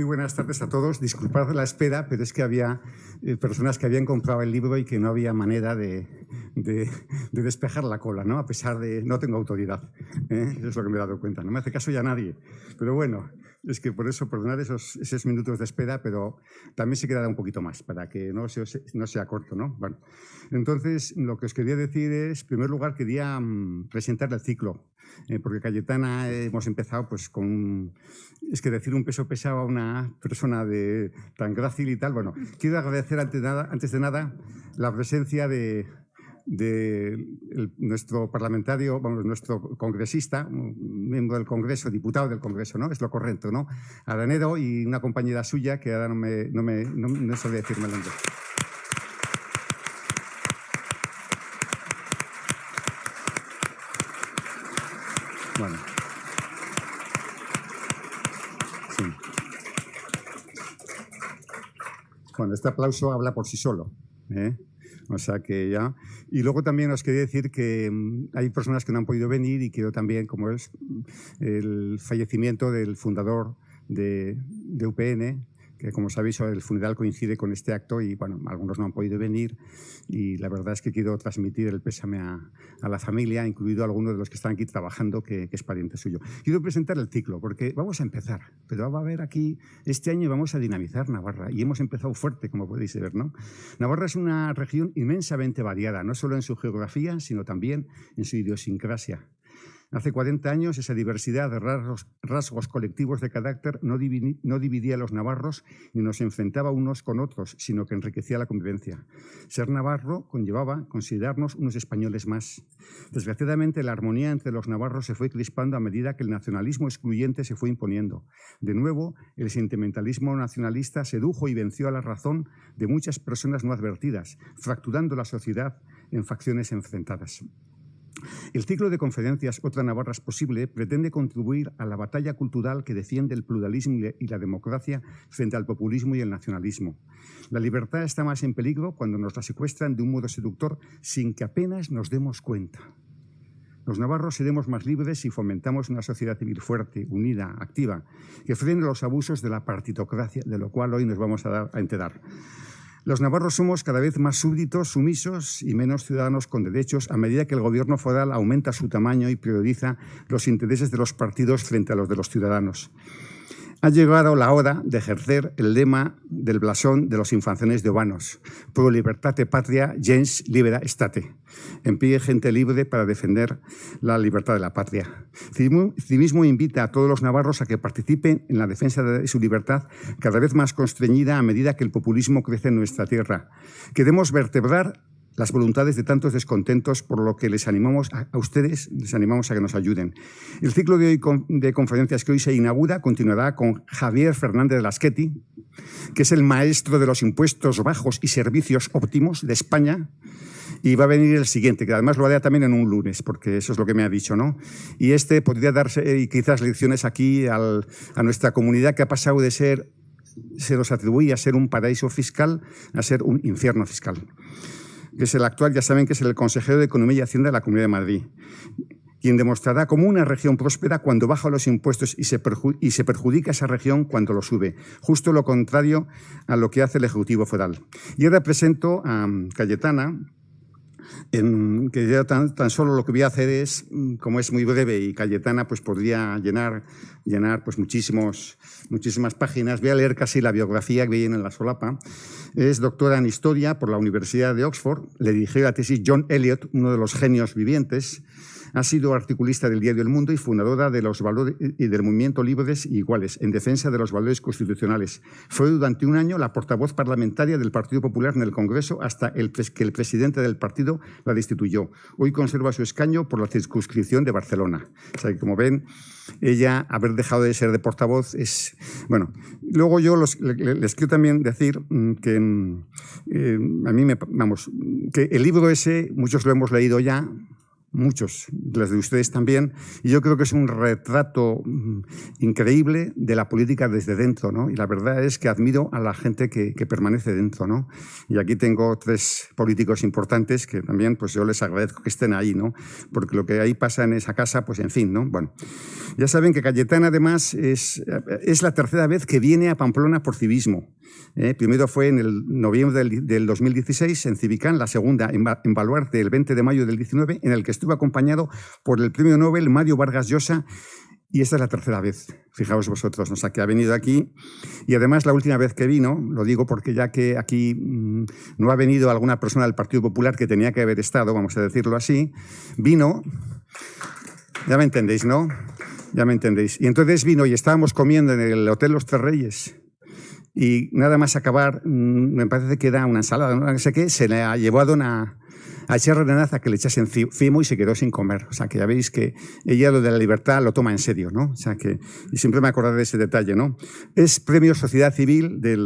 Muy buenas tardes a todos. Disculpad la espera, pero es que había personas que habían comprado el libro y que no había manera de despejar la cola, ¿no? A pesar de no tengo autoridad. Eso es lo que me he dado cuenta. No me hace caso ya nadie. Pero bueno, es que por eso, perdonad esos minutos de espera, pero también se quedará un poquito más para que no sea corto, ¿no? Bueno, entonces, lo que os quería decir es, en primer lugar, quería presentar el ciclo. Porque Cayetana hemos empezado pues con es que decir un peso pesado a una persona tan grácil y tal. Bueno, quiero agradecer antes de nada la presencia de nuestro parlamentario, nuestro congresista, miembro del Congreso, diputado del Congreso, ¿no? Es lo correcto, ¿no? Aranero y una compañera suya que ahora no sabría decirme el nombre. Bueno. Sí. Bueno, este aplauso habla por sí solo, ¿eh? O sea que ya. Y luego también os quería decir que hay personas que no han podido venir y quiero también, como es el fallecimiento del fundador de UPN, que como sabéis el funeral coincide con este acto y bueno, algunos no han podido venir y la verdad es que quiero transmitir el pésame a la familia, incluido a algunos de los que están aquí trabajando, que es pariente suyo. Quiero presentar el ciclo porque vamos a empezar, pero va a haber aquí, este año vamos a dinamizar Navarra y hemos empezado fuerte, como podéis ver, ¿no? Navarra es una región inmensamente variada, no solo en su geografía, sino también en su idiosincrasia. Hace 40 años esa diversidad de rasgos colectivos de carácter no dividía a los navarros ni nos enfrentaba unos con otros, sino que enriquecía la convivencia. Ser navarro conllevaba considerarnos unos españoles más. Desgraciadamente, la armonía entre los navarros se fue crispando a medida que el nacionalismo excluyente se fue imponiendo. De nuevo, el sentimentalismo nacionalista sedujo y venció a la razón de muchas personas no advertidas, fracturando la sociedad en facciones enfrentadas. El ciclo de conferencias Otra Navarra es posible pretende contribuir a la batalla cultural que defiende el pluralismo y la democracia frente al populismo y el nacionalismo. La libertad está más en peligro cuando nos la secuestran de un modo seductor sin que apenas nos demos cuenta. Los navarros seremos más libres si fomentamos una sociedad civil fuerte, unida, activa, que frene los abusos de la partitocracia, de lo cual hoy nos vamos a enterar. Los navarros somos cada vez más súbditos, sumisos y menos ciudadanos con derechos a medida que el gobierno foral aumenta su tamaño y prioriza los intereses de los partidos frente a los de los ciudadanos. Ha llegado la hora de ejercer el lema del blasón de los infanzones de Obanos, pro libertate patria, gens libera state. En pie gente libre para defender la libertad de la patria. Civismo invita a todos los navarros a que participen en la defensa de su libertad, cada vez más constreñida a medida que el populismo crece en nuestra tierra. Queremos vertebrar las voluntades de tantos descontentos, por lo que les animamos a ustedes, les animamos a que nos ayuden. El ciclo de conferencias que hoy se inaugura continuará con Javier Fernández de Lasqueti, que es el maestro de los impuestos bajos y servicios óptimos de España, y va a venir el siguiente, que además lo hará también en un lunes, porque eso es lo que me ha dicho, ¿no? Y este podría darse quizás lecciones aquí a nuestra comunidad, que ha pasado de se nos atribuía a ser un paraíso fiscal a ser un infierno fiscal. Que es el actual, ya saben que es el consejero de Economía y Hacienda de la Comunidad de Madrid, quien demostrará cómo una región próspera cuando baja los impuestos y se perjudica esa región cuando lo sube. Justo lo contrario a lo que hace el Ejecutivo Foral. Y ahora presento a Cayetana, que yo tan solo lo que voy a hacer es, como es muy breve y Cayetana pues podría llenar pues muchísimas páginas, voy a leer casi la biografía que viene en la solapa. Es doctora en Historia por la Universidad de Oxford, le dirigió la tesis John Eliot, uno de los genios vivientes. Ha sido articulista del diario El Mundo y fundadora de los valores y del movimiento Libres y Iguales en defensa de los valores constitucionales. Fue durante un año la portavoz parlamentaria del Partido Popular en el Congreso hasta que el presidente del partido la destituyó. Hoy conserva su escaño por la circunscripción de Barcelona. O sea, que, como ven, ella, haber dejado de ser de portavoz es... Bueno, luego yo les quiero también decir que a mí que el libro ese, muchos lo hemos leído ya, muchos, los de ustedes también, y yo creo que es un retrato increíble de la política desde dentro, ¿no? Y la verdad es que admiro a la gente que permanece dentro, ¿no? Y aquí tengo 3 políticos importantes que también pues yo les agradezco que estén ahí, ¿no? Porque lo que ahí pasa en esa casa, pues en fin, ¿no? Bueno, ya saben que Cayetana además es la 3ª vez que viene a Pamplona por civismo. Primero fue en el noviembre del 2016 en Civicán, la segunda en Baluarte el 20 de mayo del 19, en el que estuvo acompañado por el premio Nobel Mario Vargas Llosa, y esta es la 3ª vez, fijaos vosotros, o sea, que ha venido aquí. Y además la última vez que vino, lo digo porque ya que aquí no ha venido alguna persona del Partido Popular que tenía que haber estado, vamos a decirlo así, vino, ya me entendéis, ¿no? Ya me entendéis. Y entonces vino y estábamos comiendo en el Hotel Los Tres Reyes, y nada más acabar, me parece que era una ensalada, no sé qué, se la llevó a Cher Renaza que le echasen fimo y se quedó sin comer. O sea, que ya veis que ella lo de la libertad lo toma en serio, ¿no? O sea, que y siempre me acordaré de ese detalle, ¿no? Es premio Sociedad Civil, le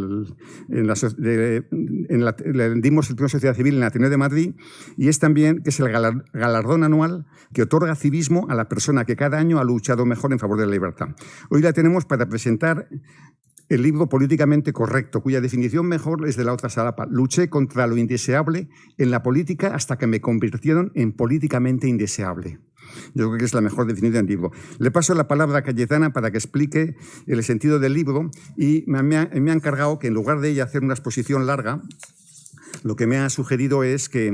dimos el premio Sociedad Civil en el Ateneo de Madrid, y es también que es el galardón anual que otorga civismo a la persona que cada año ha luchado mejor en favor de la libertad. Hoy la tenemos para presentar el libro Políticamente Correcto, cuya definición mejor es de la otra Salapa. Luché contra lo indeseable en la política hasta que me convirtieron en políticamente indeseable. Yo creo que es la mejor definición del libro. Le paso la palabra a Cayetana para que explique el sentido del libro, y me ha encargado que en lugar de ella hacer una exposición larga, lo que me ha sugerido es que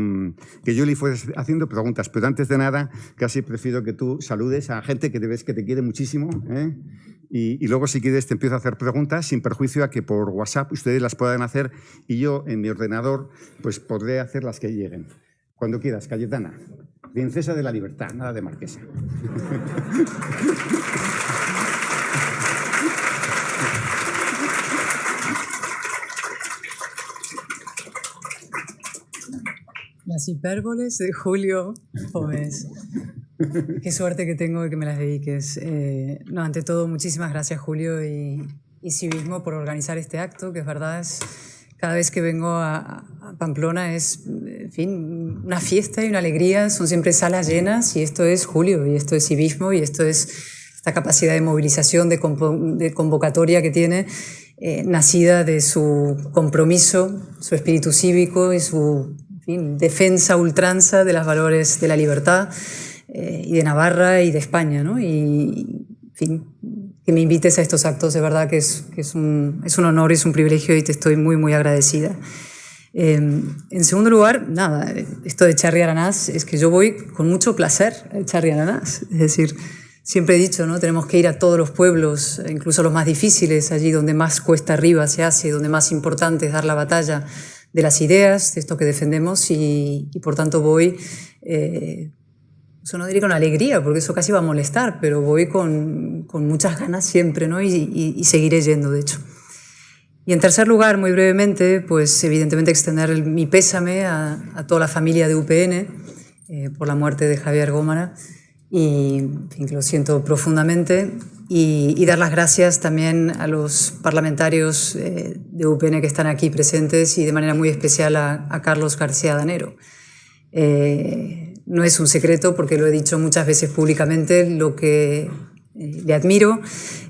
yo le fuera haciendo preguntas, pero antes de nada casi prefiero que tú saludes a gente que te ves que te quiere muchísimo, ¿eh? Y luego, si quieres, te empiezo a hacer preguntas, sin perjuicio a que por WhatsApp ustedes las puedan hacer y yo en mi ordenador pues podré hacer las que lleguen. Cuando quieras, Cayetana. Princesa de la libertad, nada de marquesa. Las hipérboles de Julio, pues qué suerte que tengo de que me las dediques. No, ante todo, muchísimas gracias, Julio y Civismo por organizar este acto, que es verdad, cada vez que vengo a Pamplona es, en fin, una fiesta y una alegría, son siempre salas llenas, y esto es Julio, y esto es Civismo, y esto es esta capacidad de movilización, de convocatoria que tiene, nacida de su compromiso, su espíritu cívico y su defensa ultranza de los valores de la libertad y de Navarra y de España, ¿no? Y, en fin, que me invites a estos actos, de verdad que es un honor, es un privilegio, y te estoy muy, muy agradecida. En segundo lugar, nada, esto de Txarri Aranaz, es que yo voy con mucho placer a Txarri Aranaz. Es decir, siempre he dicho, ¿no? Tenemos que ir a todos los pueblos, incluso los más difíciles, allí donde más cuesta arriba se hace, donde más importante es dar la batalla de las ideas, de esto que defendemos, y por tanto voy, eso no diría con alegría, porque eso casi va a molestar, pero voy con muchas ganas siempre, ¿no? Y seguiré yendo, de hecho. Y en tercer lugar, muy brevemente, pues evidentemente extender mi pésame a toda la familia de UPN por la muerte de Javier Gómara, y en fin, que lo siento profundamente, y dar las gracias también a los parlamentarios de UPN que están aquí presentes, y de manera muy especial a Carlos García Danero. No es un secreto, porque lo he dicho muchas veces públicamente, lo que le admiro.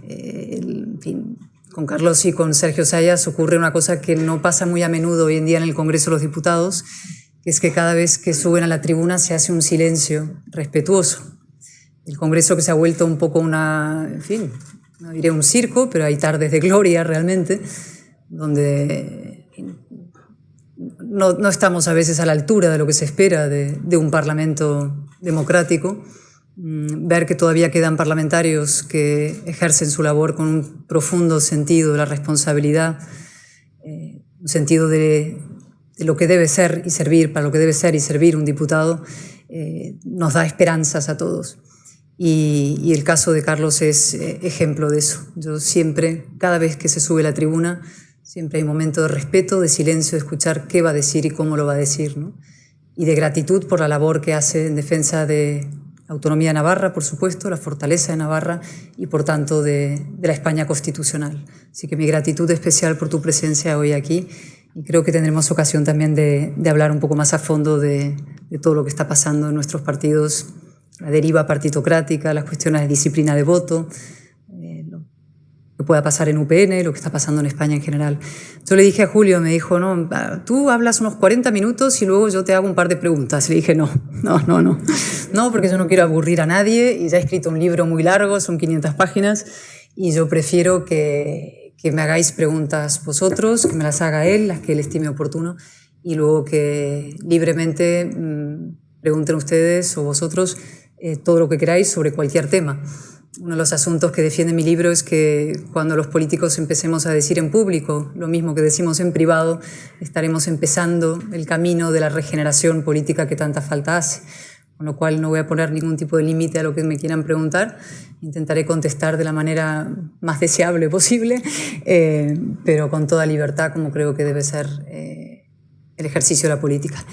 En fin, con Carlos y con Sergio Sayas ocurre una cosa que no pasa muy a menudo hoy en día en el Congreso de los Diputados, que es que cada vez que suben a la tribuna se hace un silencio respetuoso. El Congreso, que se ha vuelto un poco en fin, no diré un circo, pero hay tardes de gloria realmente, donde no estamos a veces a la altura de lo que se espera de un parlamento democrático. Ver que todavía quedan parlamentarios que ejercen su labor con un profundo sentido de la responsabilidad, un sentido de lo que debe ser y servir, para lo que debe ser y servir un diputado, nos da esperanzas a todos. Y el caso de Carlos es ejemplo de eso. Yo siempre, cada vez que se sube a la tribuna, siempre hay un momento de respeto, de silencio, de escuchar qué va a decir y cómo lo va a decir, ¿no? Y de gratitud por la labor que hace en defensa de la autonomía de Navarra, por supuesto, la fortaleza de Navarra, y por tanto de la España constitucional. Así que mi gratitud especial por tu presencia hoy aquí, Y creo que tendremos ocasión también de hablar un poco más a fondo de todo lo que está pasando en nuestros partidos, la deriva partitocrática, las cuestiones de disciplina de voto, lo que pueda pasar en UPN, lo que está pasando en España en general. Yo le dije a Julio, me dijo, no, tú hablas unos 40 minutos y luego yo te hago un par de preguntas. Le dije, no, porque yo no quiero aburrir a nadie y ya he escrito un libro muy largo, son 500 páginas, y yo prefiero que me hagáis preguntas vosotros, que me las haga él, las que él estime oportuno, y luego que libremente pregunten ustedes o vosotros todo lo que queráis sobre cualquier tema. Uno de los asuntos que defiende mi libro es que cuando los políticos empecemos a decir en público lo mismo que decimos en privado, estaremos empezando el camino de la regeneración política que tanta falta hace. Con lo cual no voy a poner ningún tipo de límite a lo que me quieran preguntar. Intentaré contestar de la manera más deseable posible, pero con toda libertad, como creo que debe ser el ejercicio de la política.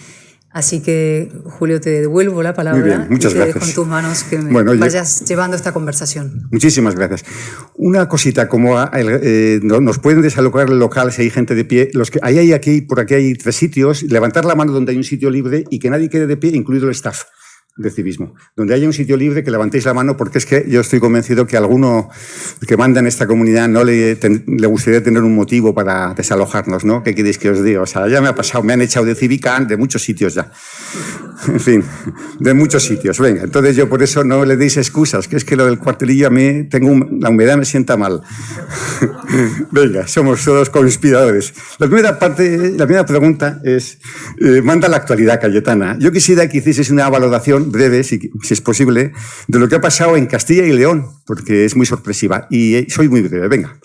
Así que, Julio, te devuelvo la palabra. Muy bien, muchas gracias. Dejo en tus manos que vayas llevando esta conversación. Muchísimas gracias. Una cosita, como nos pueden desalocar el local si hay gente de pie. Ahí hay aquí, por aquí hay 3 sitios. Levantar la mano donde hay un sitio libre y que nadie quede de pie, incluido el staff de civismo. Donde haya un sitio libre, que levantéis la mano, porque es que yo estoy convencido que alguno que manda en esta comunidad no le gustaría tener un motivo para desalojarnos, ¿no? ¿Qué queréis que os diga? O sea, ya me ha pasado, me han echado de Civican, de muchos sitios ya. En fin, de muchos sitios. Venga, entonces yo por eso no le deis excusas, que es que lo del cuartelillo a mí, la humedad me sienta mal. Venga, somos todos conspiradores. La primera pregunta es, manda la actualidad, Cayetana. Yo quisiera que hicieses una valoración breve, si es posible, de lo que ha pasado en Castilla y León, porque es muy sorpresiva. Y soy muy breve, venga.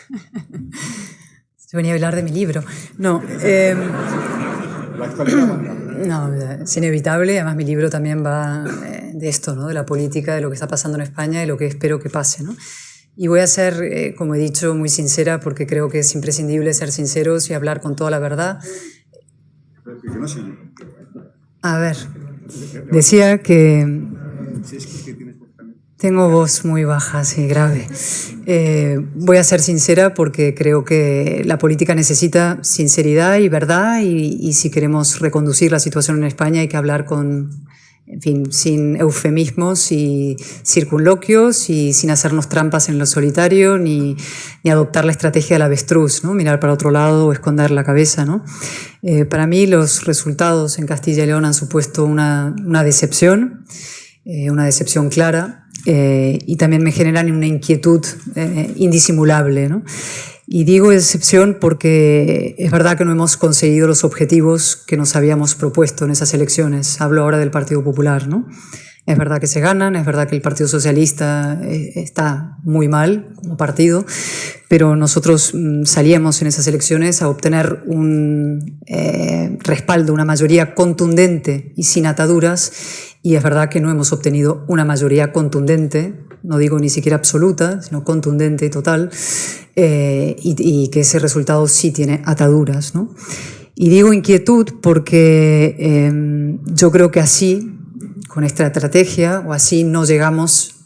Yo venía a hablar de mi libro. No, la actualidad. No, es inevitable. Además, mi libro también va de esto, ¿no? De la política, de lo que está pasando en España y lo que espero que pase, ¿no? Y voy a ser, como he dicho, muy sincera, porque creo que es imprescindible ser sinceros y hablar con toda la verdad. A ver, decía que tengo voz muy baja, sí, grave. Voy a ser sincera porque creo que la política necesita sinceridad y verdad, y si queremos reconducir la situación en España hay que hablar sin eufemismos y circunloquios y sin hacernos trampas en lo solitario ni adoptar la estrategia del avestruz, ¿no? Mirar para otro lado o esconder la cabeza, ¿no? Para mí los resultados en Castilla y León han supuesto una decepción clara, y también me generan una inquietud indisimulable, ¿no? Y digo decepción porque es verdad que no hemos conseguido los objetivos que nos habíamos propuesto en esas elecciones. Hablo ahora del Partido Popular, ¿no? Es verdad que se ganan, es verdad que el Partido Socialista está muy mal como partido, pero nosotros salíamos en esas elecciones a obtener un respaldo, una mayoría contundente y sin ataduras, y es verdad que no hemos obtenido una mayoría contundente, no digo ni siquiera absoluta, sino contundente y total, y que ese resultado sí tiene ataduras, ¿no? Y digo inquietud porque yo creo que así, con esta estrategia, o así no llegamos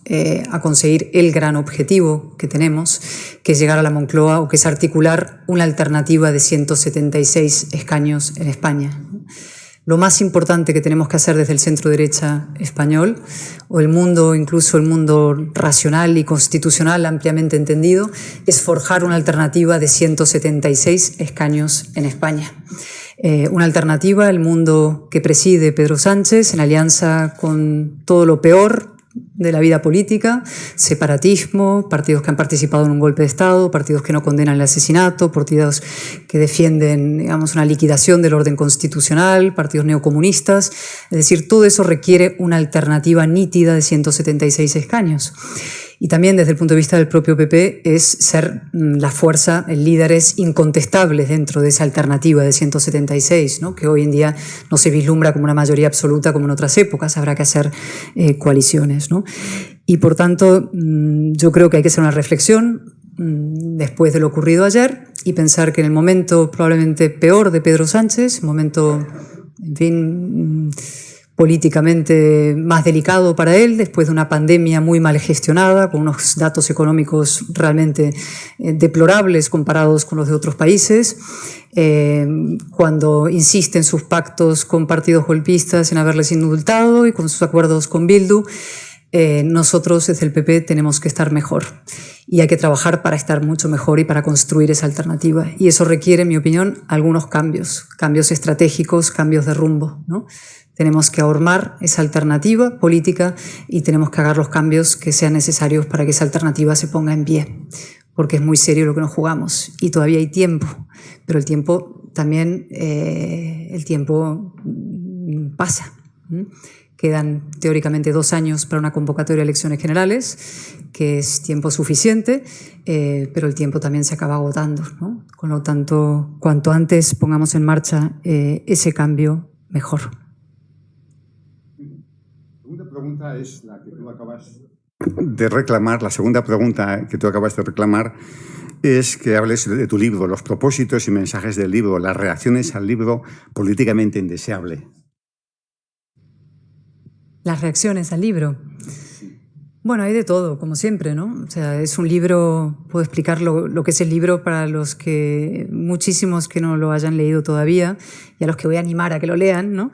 a conseguir el gran objetivo que tenemos, que es llegar a la Moncloa, o que es articular una alternativa de 176 escaños en España. Lo más importante que tenemos que hacer desde el centro derecha español, o el mundo, incluso el mundo racional y constitucional ampliamente entendido, es forjar una alternativa de 176 escaños en España. Una alternativa al mundo que preside Pedro Sánchez en alianza con todo lo peor de la vida política: separatismo, partidos que han participado en un golpe de Estado, partidos que no condenan el asesinato, partidos que defienden, digamos, una liquidación del orden constitucional, partidos neocomunistas. Es decir, todo eso requiere una alternativa nítida de 176 escaños. Y también desde el punto de vista del propio PP es ser la fuerza, líderes incontestables dentro de esa alternativa de 176, ¿no? Que hoy en día no se vislumbra como una mayoría absoluta como en otras épocas, habrá que hacer coaliciones, ¿no? Y por tanto yo creo que hay que hacer una reflexión después de lo ocurrido ayer y pensar que en el momento probablemente peor de Pedro Sánchez, momento, en fin, políticamente más delicado para él, después de una pandemia muy mal gestionada, con unos datos económicos realmente deplorables comparados con los de otros países, cuando insiste en sus pactos con partidos golpistas en haberles indultado y con sus acuerdos con Bildu. Nosotros desde el PP tenemos que estar mejor y hay que trabajar para estar mucho mejor y para construir esa alternativa, y eso requiere, en mi opinión, algunos cambios estratégicos, cambios de rumbo, ¿no? Tenemos que ahormar esa alternativa política y tenemos que hacer los cambios que sean necesarios para que esa alternativa se ponga en pie, porque es muy serio lo que nos jugamos y todavía hay tiempo, pero el tiempo también pasa. Quedan teóricamente 2 años para una convocatoria de elecciones generales, que es tiempo suficiente, pero el tiempo también se acaba agotando, ¿no? Con lo tanto, cuanto antes pongamos en marcha ese cambio, mejor. La segunda pregunta es la que tú acabas de reclamar. La segunda pregunta que tú acabas de reclamar es que hables de tu libro, los propósitos y mensajes del libro, las reacciones al libro Políticamente Indeseable. Las reacciones al libro. Bueno, hay de todo, como siempre, ¿no? O sea, es un libro, puedo explicar lo que es el libro para los que, muchísimos que no lo hayan leído todavía, y a los que voy a animar a que lo lean, ¿no?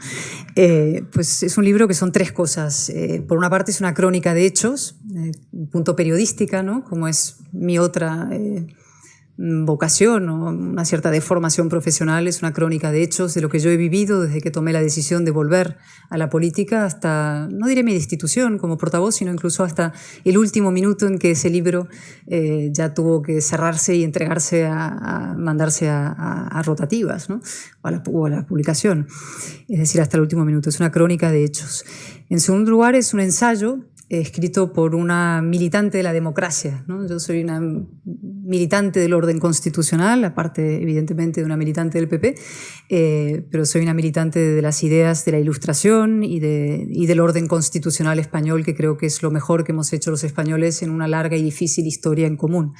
Pues es un libro que son 3 cosas. Por una parte es una crónica de hechos, un punto periodística, ¿no? Como es mi otra vocación o una cierta deformación profesional, es una crónica de hechos de lo que yo he vivido desde que tomé la decisión de volver a la política hasta, no diré mi destitución como portavoz, sino incluso hasta el último minuto en que ese libro ya tuvo que cerrarse y entregarse mandarse a rotativas, ¿no? o a la publicación, es decir, hasta el último minuto. Es una crónica de hechos. En segundo lugar, es un ensayo escrito por una militante de la democracia, ¿no? Yo soy una militante del orden constitucional, aparte evidentemente de una militante del PP, pero soy una militante de las ideas de la Ilustración y del orden constitucional español, que creo que es lo mejor que hemos hecho los españoles en una larga y difícil historia en común.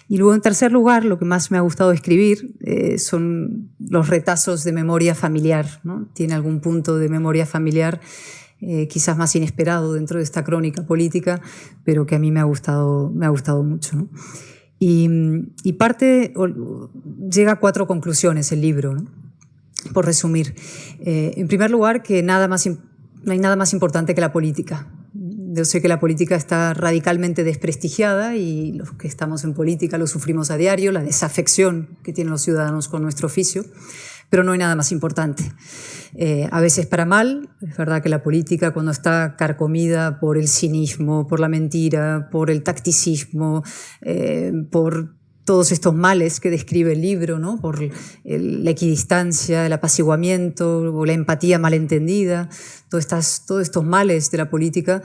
Y luego, en tercer lugar, lo que más me ha gustado escribir son los retazos de memoria familiar, ¿no? Tiene algún punto de memoria familiar quizás más inesperado dentro de esta crónica política, pero que a mí me ha gustado mucho, ¿no? Y llega a 4 conclusiones el libro, ¿no? Por resumir. En primer lugar, que no hay nada más importante que la política. Yo sé que la política está radicalmente desprestigiada y los que estamos en política lo sufrimos a diario, la desafección que tienen los ciudadanos con nuestro oficio, pero no hay nada más importante. A veces para mal, es verdad que la política, cuando está carcomida por el cinismo, por la mentira, por el tacticismo, por todos estos males que describe el libro, ¿no? Por la equidistancia, el apaciguamiento o la empatía malentendida, todos estos males de la política,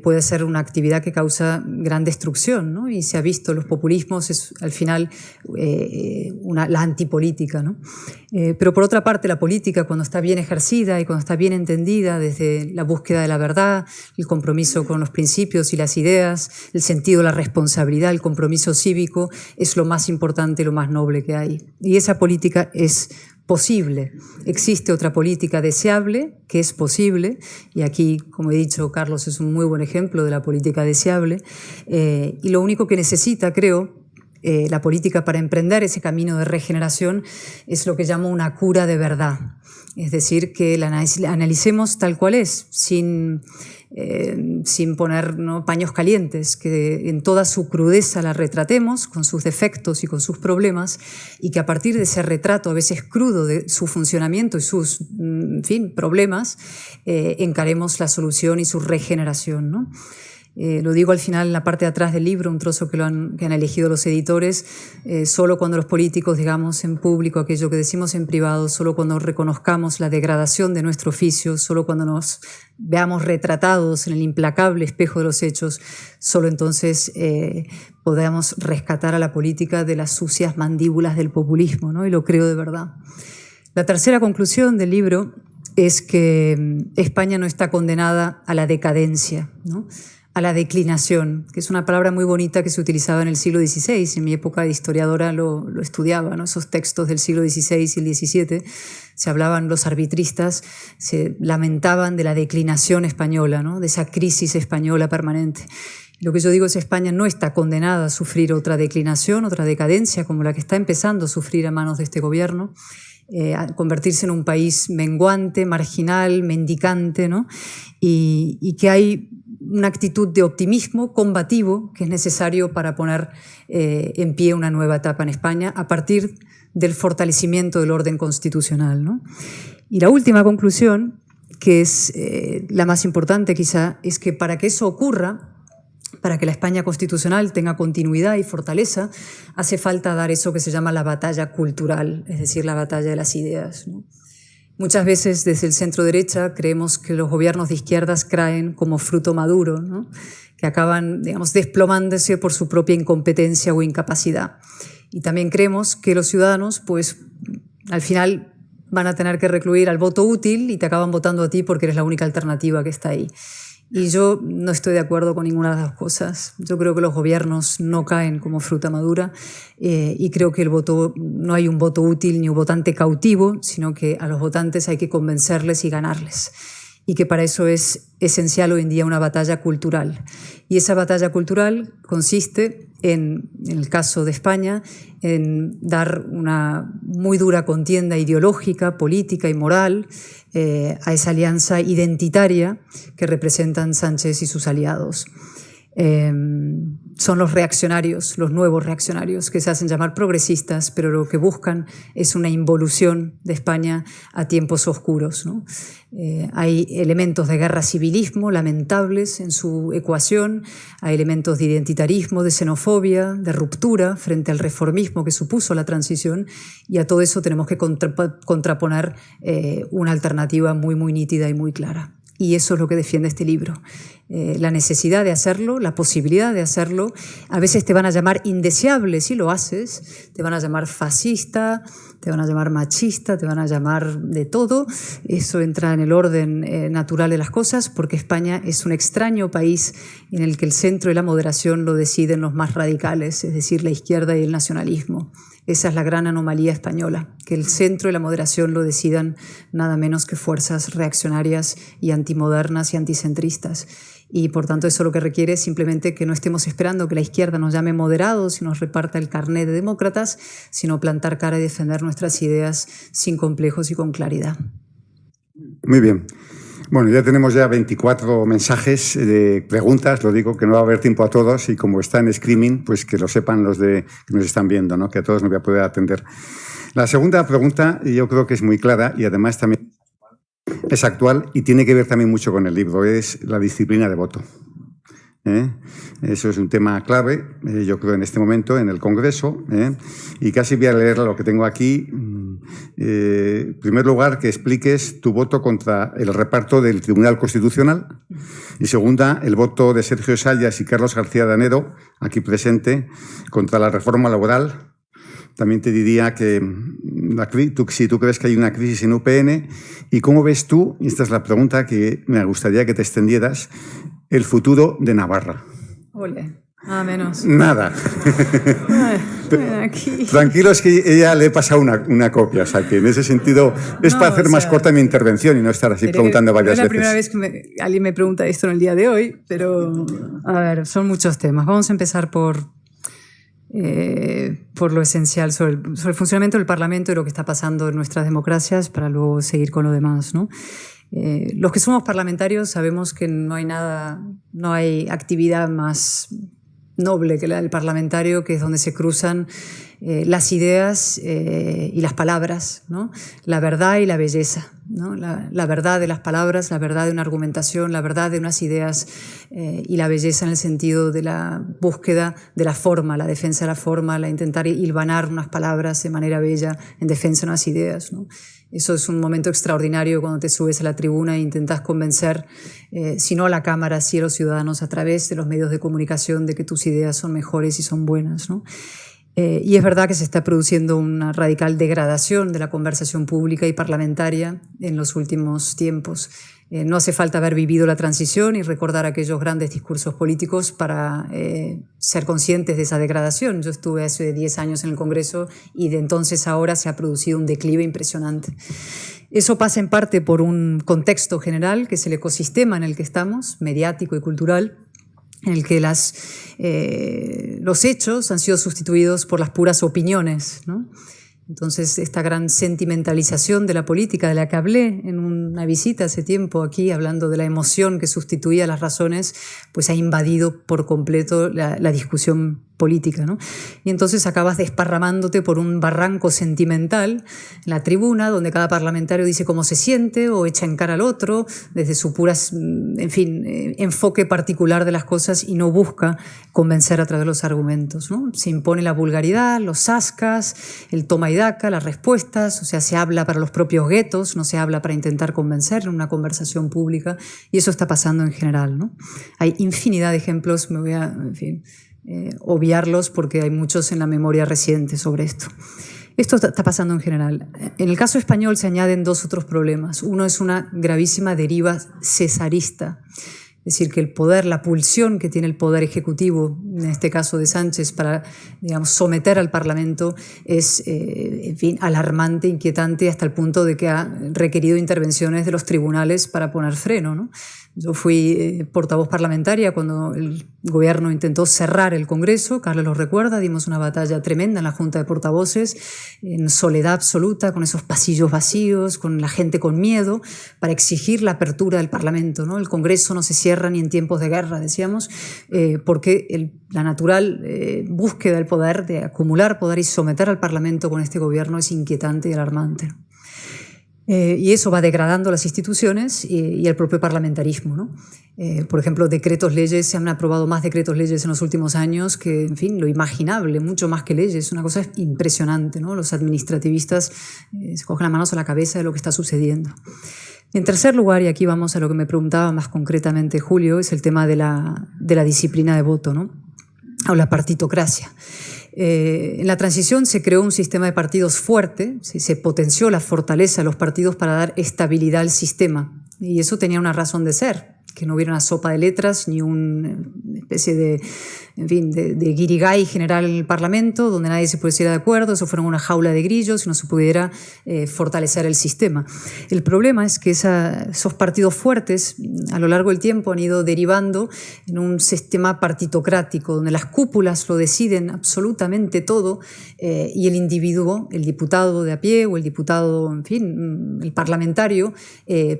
puede ser una actividad que causa gran destrucción, ¿no? Y se ha visto, los populismos es al final la antipolítica, ¿no? Pero por otra parte, la política, cuando está bien ejercida y cuando está bien entendida desde la búsqueda de la verdad, el compromiso con los principios y las ideas, el sentido de la responsabilidad, el compromiso cívico, es lo más importante y lo más noble que hay. Y esa política es posible. Existe otra política deseable que es posible, y aquí, como he dicho, Carlos es un muy buen ejemplo de la política deseable, y lo único que necesita, creo, la política para emprender ese camino de regeneración es lo que llamo una cura de verdad. Es decir, que la analicemos tal cual es, sin poner, ¿no?, paños calientes, que en toda su crudeza la retratemos, con sus defectos y con sus problemas, y que a partir de ese retrato, a veces crudo, de su funcionamiento y sus problemas, encaremos la solución y su regeneración, ¿no? Lo digo al final en la parte de atrás del libro, un trozo que han elegido los editores. Solo cuando los políticos digamos en público aquello que decimos en privado, solo cuando reconozcamos la degradación de nuestro oficio, solo cuando nos veamos retratados en el implacable espejo de los hechos, solo entonces podamos rescatar a la política de las sucias mandíbulas del populismo, ¿no? Y lo creo de verdad. La tercera conclusión del libro es que España no está condenada a la decadencia, ¿no? a la declinación, que es una palabra muy bonita que se utilizaba en el siglo XVI. En mi época de historiadora lo estudiaba, ¿no? Esos textos del siglo XVI y el XVII, se hablaban, los arbitristas se lamentaban de la declinación española, ¿no? De esa crisis española permanente. Lo que yo digo es que España no está condenada a sufrir otra declinación, otra decadencia como la que está empezando a sufrir a manos de este gobierno, a convertirse en un país menguante, marginal, mendicante, ¿no? Y que hay una actitud de optimismo combativo que es necesario para poner en pie una nueva etapa en España a partir del fortalecimiento del orden constitucional, ¿no? Y la última conclusión, que es la más importante quizá, es que para que eso ocurra, para que la España constitucional tenga continuidad y fortaleza, hace falta dar eso que se llama la batalla cultural, es decir, la batalla de las ideas, ¿no? Muchas veces desde el centro derecha creemos que los gobiernos de izquierdas caen como fruto maduro, ¿no? Que acaban, digamos, desplomándose por su propia incompetencia o incapacidad. Y también creemos que los ciudadanos, pues, al final van a tener que recluir al voto útil y te acaban votando a ti porque eres la única alternativa que está ahí. Y yo no estoy de acuerdo con ninguna de las dos cosas. Yo creo que los gobiernos no caen como fruta madura y creo que no hay un voto útil ni un votante cautivo, sino que a los votantes hay que convencerles y ganarles. Y que para eso es esencial hoy en día una batalla cultural. Y esa batalla cultural consiste en el caso de España, en dar una muy dura contienda ideológica, política y moral a esa alianza identitaria que representan Sánchez y sus aliados. Son los reaccionarios, los nuevos reaccionarios, que se hacen llamar progresistas, pero lo que buscan es una involución de España a tiempos oscuros, ¿no? Hay elementos de guerra civilismo lamentables en su ecuación, hay elementos de identitarismo, de xenofobia, de ruptura frente al reformismo que supuso la transición, y a todo eso tenemos que contraponer una alternativa muy, muy nítida y muy clara. Y eso es lo que defiende este libro. La necesidad de hacerlo, la posibilidad de hacerlo. A veces te van a llamar indeseable si lo haces, te van a llamar fascista, te van a llamar machista, te van a llamar de todo. Eso entra en el orden natural de las cosas, porque España es un extraño país en el que el centro y la moderación lo deciden los más radicales, es decir, la izquierda y el nacionalismo. Esa es la gran anomalía española, que el centro y la moderación lo decidan nada menos que fuerzas reaccionarias y antimodernas y anticentristas. Y por tanto eso lo que requiere es simplemente que no estemos esperando que la izquierda nos llame moderados y nos reparta el carnet de demócratas, sino plantar cara y defender nuestras ideas sin complejos y con claridad. Muy bien. Bueno, ya tenemos 24 mensajes de preguntas, lo digo que no va a haber tiempo a todos y como está en streaming, pues que lo sepan los que nos están viendo, ¿no? Que a todos no voy a poder atender. La segunda pregunta yo creo que es muy clara y además también es actual y tiene que ver también mucho con el libro, es la disciplina de voto. Eso es un tema clave, yo creo, en este momento en el Congreso, y casi voy a leer lo que tengo aquí. En primer lugar, que expliques tu voto contra el reparto del Tribunal Constitucional y segunda, el voto de Sergio Sayas y Carlos García Danero, aquí presente, contra la reforma laboral. También te diría que si tú crees que hay una crisis en UPN y cómo ves tú, y esta es la pregunta que me gustaría que te extendieras, el futuro de Navarra. Ole, nada menos. Nada. Aquí. Tranquilo, es que ella le he pasado una copia, o sea que en ese sentido es para hacer más corta mi intervención y no estar así preguntando varias veces. Es la primera vez que alguien me pregunta esto en el día de hoy, pero a ver, son muchos temas. Vamos a empezar por lo esencial sobre el funcionamiento del Parlamento y lo que está pasando en nuestras democracias para luego seguir con lo demás, ¿no? Los que somos parlamentarios sabemos que no hay actividad más noble que la del parlamentario, que es donde se cruzan las ideas y las palabras, ¿no? La verdad y la belleza, ¿no? La verdad de las palabras, la verdad de una argumentación, la verdad de unas ideas y la belleza en el sentido de la búsqueda de la forma, la defensa de la forma, la intentar hilvanar unas palabras de manera bella en defensa de unas ideas, ¿no? Eso es un momento extraordinario cuando te subes a la tribuna e intentas convencer, si no a la Cámara, sí a los ciudadanos a través de los medios de comunicación de que tus ideas son mejores y son buenas, ¿no? Y es verdad que se está produciendo una radical degradación de la conversación pública y parlamentaria en los últimos tiempos. No hace falta haber vivido la transición y recordar aquellos grandes discursos políticos para ser conscientes de esa degradación. Yo estuve hace 10 años en el Congreso y de entonces a ahora se ha producido un declive impresionante. Eso pasa en parte por un contexto general, que es el ecosistema en el que estamos, mediático y cultural, en el que los hechos han sido sustituidos por las puras opiniones, ¿no? Entonces, esta gran sentimentalización de la política, de la que hablé en una visita hace tiempo aquí, hablando de la emoción que sustituía las razones, pues ha invadido por completo la discusión política, ¿no? Y entonces acabas desparramándote por un barranco sentimental en la tribuna, donde cada parlamentario dice cómo se siente o echa en cara al otro desde su pura, en fin, enfoque particular de las cosas y no busca convencer a través de los argumentos, ¿no? Se impone la vulgaridad, los zascas, el toma y daca, las respuestas, o sea, se habla para los propios guetos, no se habla para intentar convencer en una conversación pública, y eso está pasando en general, ¿no? Hay infinidad de ejemplos, me voy a, en fin, obviarlos porque hay muchos en la memoria reciente sobre esto. Esto está pasando en general. En el caso español se añaden dos otros problemas. Uno es una gravísima deriva cesarista. Es decir, que el poder, la pulsión que tiene el poder ejecutivo, en este caso de Sánchez, para, digamos, someter al Parlamento es, en fin, alarmante, inquietante, hasta el punto de que ha requerido intervenciones de los tribunales para poner freno, ¿no? Yo fui portavoz parlamentaria cuando el gobierno intentó cerrar el Congreso, Carlos lo recuerda, dimos una batalla tremenda en la Junta de Portavoces, en soledad absoluta, con esos pasillos vacíos, con la gente con miedo, para exigir la apertura del Parlamento, ¿no? El Congreso no se cierra ni en tiempos de guerra, decíamos, porque la natural búsqueda del poder, de acumular poder y someter al Parlamento con este gobierno es inquietante y alarmante, ¿no? Y eso va degradando las instituciones y el propio parlamentarismo, ¿no? Por ejemplo, decretos leyes, se han aprobado más decretos leyes en los últimos años que, en fin, lo imaginable, mucho más que leyes, una cosa impresionante, ¿no? Los administrativistas se cogen las manos a la cabeza de lo que está sucediendo. En tercer lugar, y aquí vamos a lo que me preguntaba más concretamente Julio, es el tema de la disciplina de voto, ¿no? O la partitocracia. En la transición se creó un sistema de partidos fuerte, se potenció la fortaleza de los partidos para dar estabilidad al sistema, y eso tenía una razón de ser, que no hubiera una sopa de letras ni una especie de, en fin, de guirigay general en el Parlamento donde nadie se pusiera de acuerdo, eso fuera una jaula de grillos y no se pudiera fortalecer el sistema. El problema es que esos partidos fuertes a lo largo del tiempo han ido derivando en un sistema partitocrático donde las cúpulas lo deciden absolutamente todo y el individuo, el diputado de a pie o el diputado, en fin, el parlamentario,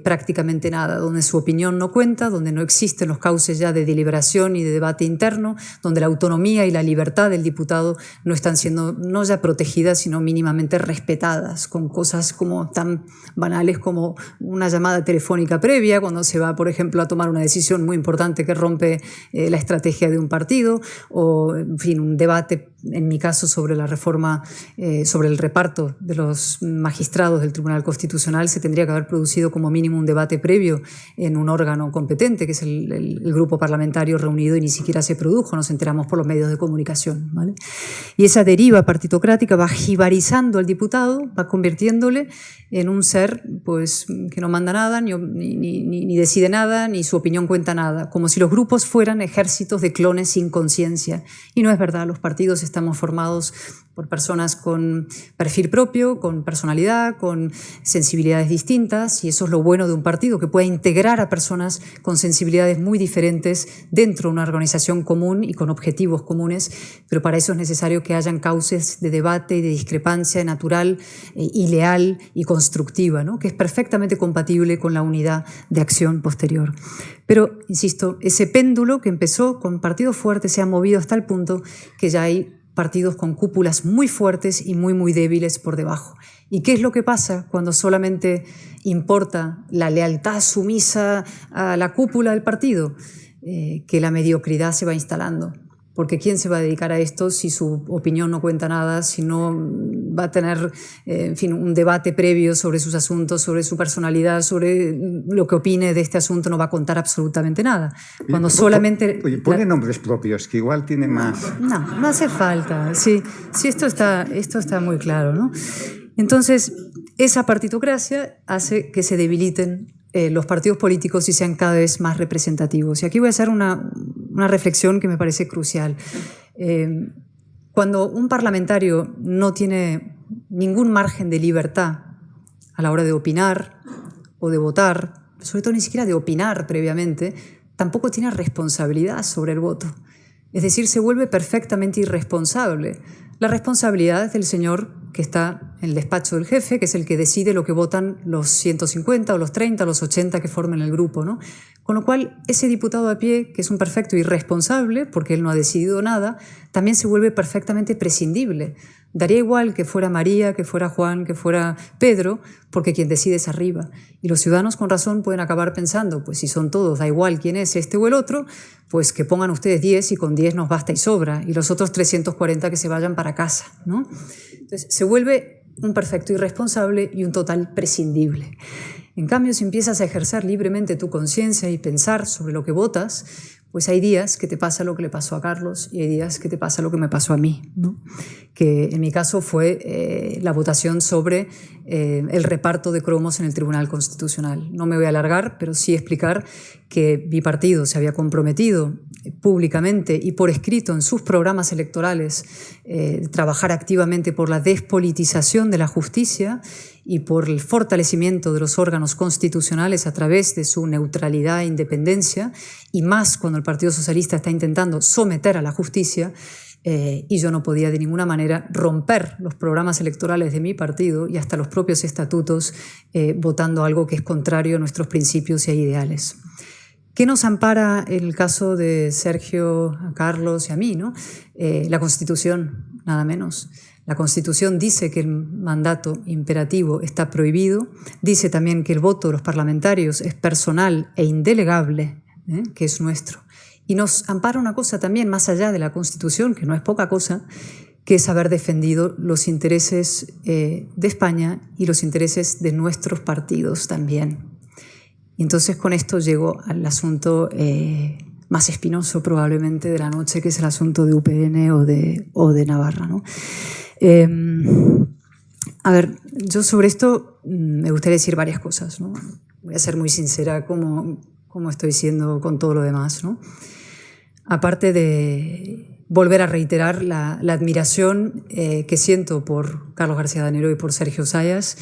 prácticamente nada, donde su opinión no cuenta, donde no existen los cauces ya de deliberación y de debate interno, donde la autonomía y la libertad del diputado no están siendo no ya protegidas, sino mínimamente respetadas, con cosas como tan banales como una llamada telefónica previa, cuando se va, por ejemplo, a tomar una decisión muy importante que rompe la estrategia de un partido, o, en fin, un debate, en mi caso, sobre la reforma, sobre el reparto de los magistrados del Tribunal Constitucional. Se tendría que haber producido como mínimo un debate previo en un órgano competente, que es el grupo parlamentario reunido, y ni siquiera se produjo, nos enteramos por los medios de comunicación, ¿vale? Y esa deriva partitocrática va jibarizando al diputado, va convirtiéndole en un ser, pues, que no manda nada, ni decide nada, ni su opinión cuenta nada, como si los grupos fueran ejércitos de clones sin conciencia. Y no es verdad, los partidos estamos formados por personas con perfil propio, con personalidad, con sensibilidades distintas, y eso es lo bueno de un partido, que puede integrar a personas con sensibilidades muy diferentes dentro de una organización común y con objetivos comunes, pero para eso es necesario que hayan cauces de debate y de discrepancia natural y leal y constructiva, ¿no? Que es perfectamente compatible con la unidad de acción posterior. Pero, insisto, ese péndulo que empezó con partidos fuertes se ha movido hasta el punto que ya hay partidos con cúpulas muy fuertes y muy, muy débiles por debajo. ¿Y qué es lo que pasa cuando solamente importa la lealtad sumisa a la cúpula del partido? Que la mediocridad se va instalando. porque ¿quién se va a dedicar a esto si su opinión no cuenta nada, si no va a tener, en fin, un debate previo sobre sus asuntos, sobre su personalidad, sobre lo que opine de este asunto, no va a contar absolutamente nada? Cuando solamente... Oye, pone nombres propios, que igual tiene más... No hace falta. Sí, esto está muy claro, ¿no? Entonces, esa partitocracia hace que se debiliten los partidos políticos y sean cada vez más representativos. Y aquí voy a hacer una reflexión que me parece crucial. Cuando un parlamentario no tiene ningún margen de libertad a la hora de opinar o de votar, sobre todo ni siquiera de opinar previamente, tampoco tiene responsabilidad sobre el voto. Es decir, se vuelve perfectamente irresponsable. La responsabilidad es del señor que está en el despacho del jefe, que es el que decide lo que votan los 150 o los 30 o los 80 que forman el grupo, ¿no? Con lo cual, ese diputado a pie, que es un perfecto irresponsable, porque él no ha decidido nada, también se vuelve perfectamente prescindible. Daría igual que fuera María, que fuera Juan, que fuera Pedro, porque quien decide es arriba. Y los ciudadanos con razón pueden acabar pensando, pues si son todos, da igual quién es este o el otro, pues que pongan ustedes 10 y con 10 nos basta y sobra, y los otros 340 que se vayan para casa, ¿no? Entonces se vuelve un perfecto irresponsable y un total prescindible. En cambio, si empiezas a ejercer libremente tu conciencia y pensar sobre lo que votas, pues hay días que te pasa lo que le pasó a Carlos y hay días que te pasa lo que me pasó a mí, ¿no? Que en mi caso fue la votación sobre el reparto de cromos en el Tribunal Constitucional. No me voy a alargar, pero sí explicar que mi partido se había comprometido públicamente y por escrito en sus programas electorales trabajar activamente por la despolitización de la justicia y por el fortalecimiento de los órganos constitucionales a través de su neutralidad e independencia, y más cuando el Partido Socialista está intentando someter a la justicia, y yo no podía de ninguna manera romper los programas electorales de mi partido y hasta los propios estatutos votando algo que es contrario a nuestros principios y a ideales. ¿Qué nos ampara el caso de Sergio, a Carlos y a mí, ¿no? La Constitución, nada menos. La Constitución dice que el mandato imperativo está prohibido, dice también que el voto de los parlamentarios es personal e indelegable, que es nuestro. Y nos ampara una cosa también más allá de la Constitución, que no es poca cosa, que es haber defendido los intereses de España y los intereses de nuestros partidos también. Y entonces con esto llego al asunto más espinoso probablemente de la noche, que es el asunto de UPN o de Navarra, ¿no? A ver, yo sobre esto me gustaría decir varias cosas, ¿no? Voy a ser muy sincera como estoy siendo con todo lo demás, ¿no? Aparte de volver a reiterar la admiración que siento por Carlos García Danero y por Sergio Zayas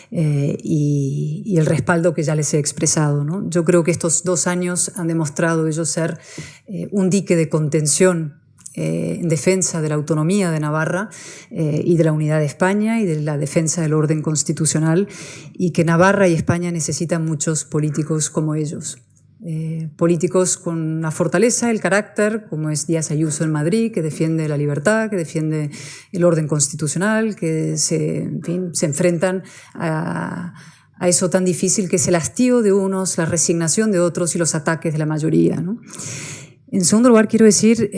y el respaldo que ya les he expresado, ¿no? Yo creo que estos 2 años han demostrado ellos ser un dique de contención en defensa de la autonomía de Navarra y de la unidad de España y de la defensa del orden constitucional, y que Navarra y España necesitan muchos políticos como ellos. Políticos con una fortaleza, el carácter, como es Díaz Ayuso en Madrid, que defiende la libertad, que defiende el orden constitucional, que se enfrentan a eso tan difícil que es el hastío de unos, la resignación de otros y los ataques de la mayoría, ¿no? En segundo lugar, quiero decir,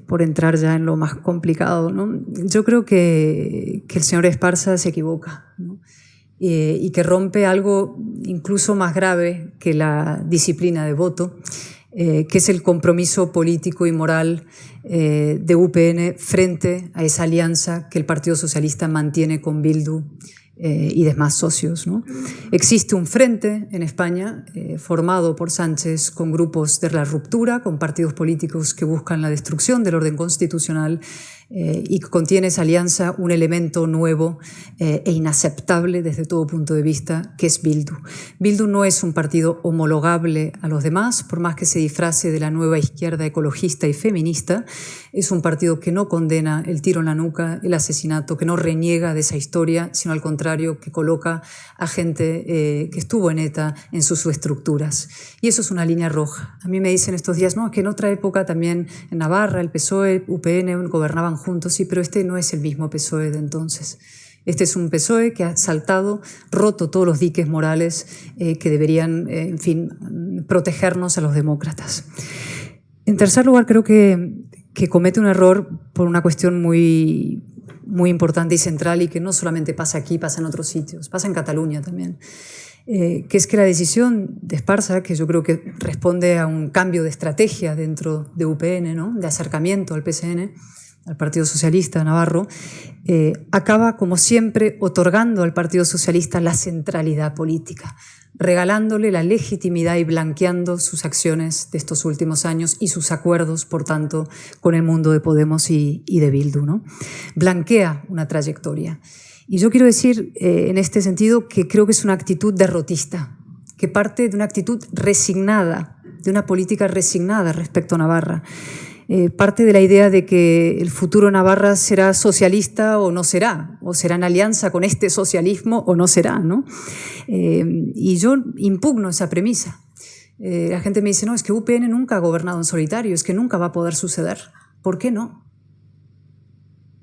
por entrar ya en lo más complicado, ¿no? Yo creo que el señor Esparza se equivoca, ¿no? Y que rompe algo incluso más grave que la disciplina de voto, que es el compromiso político y moral de UPN frente a esa alianza que el Partido Socialista mantiene con Bildu y demás socios, ¿no? Existe un frente en España formado por Sánchez con grupos de la ruptura, con partidos políticos que buscan la destrucción del orden constitucional, y contiene esa alianza un elemento nuevo e inaceptable desde todo punto de vista, que es Bildu. Bildu no es un partido homologable a los demás, por más que se disfrace de la nueva izquierda ecologista y feminista. Es un partido que no condena el tiro en la nuca, el asesinato, que no reniega de esa historia, sino al contrario, que coloca a gente que estuvo en ETA en sus estructuras. Y eso es una línea roja. A mí me dicen estos días, no, es que en otra época también en Navarra el PSOE, UPN gobernaban juntos, sí, pero este no es el mismo PSOE de entonces. Este es un PSOE que ha saltado, roto todos los diques morales que deberían, protegernos a los demócratas. En tercer lugar, creo que que comete un error por una cuestión muy importante y central, y que no solamente pasa aquí, pasa en otros sitios, pasa en Cataluña también. Que es que la decisión de Esparza, que yo creo que responde a un cambio de estrategia dentro de UPN, ¿no?, de acercamiento al PSN, al Partido Socialista Navarro, acaba, como siempre, otorgando al Partido Socialista la centralidad política, regalándole la legitimidad y blanqueando sus acciones de estos últimos años y sus acuerdos, por tanto, con el mundo de Podemos y de Bildu, ¿no? Blanquea una trayectoria. Y yo quiero decir, en este sentido, que creo que es una actitud derrotista, que parte de una actitud resignada, de una política resignada respecto a Navarra. Parte de la idea de que el futuro de Navarra será socialista o será en alianza con este socialismo o no será, ¿no? Y yo impugno esa premisa. La gente me dice, no, es que UPN nunca ha gobernado en solitario, es que nunca va a poder suceder. ¿Por qué no?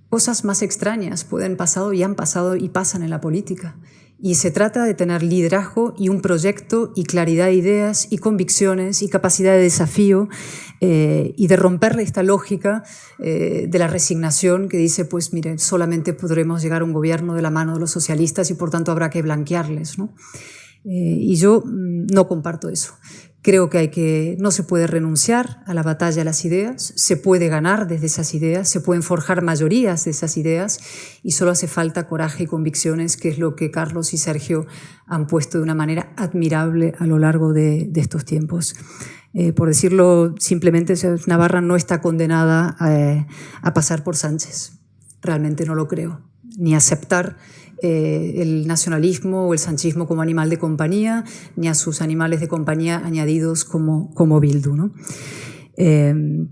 Cosas más extrañas pueden pasado y han pasado y pasan en la política. Y se trata de tener liderazgo y un proyecto y claridad de ideas y convicciones y capacidad de desafío, y de romperle esta lógica de la resignación que dice, pues mire, solamente podremos llegar a un gobierno de la mano de los socialistas y por tanto habrá que blanquearles, ¿no? Y yo no comparto eso. Creo que no se puede renunciar a la batalla de las ideas, se puede ganar desde esas ideas, se pueden forjar mayorías de esas ideas, y solo hace falta coraje y convicciones, que es lo que Carlos y Sergio han puesto de una manera admirable a lo largo de estos tiempos. Por decirlo simplemente, Navarra no está condenada a pasar por Sánchez. Realmente no lo creo. Ni aceptar el nacionalismo o el sanchismo como animal de compañía, ni a sus animales de compañía añadidos como Bildu, ¿no?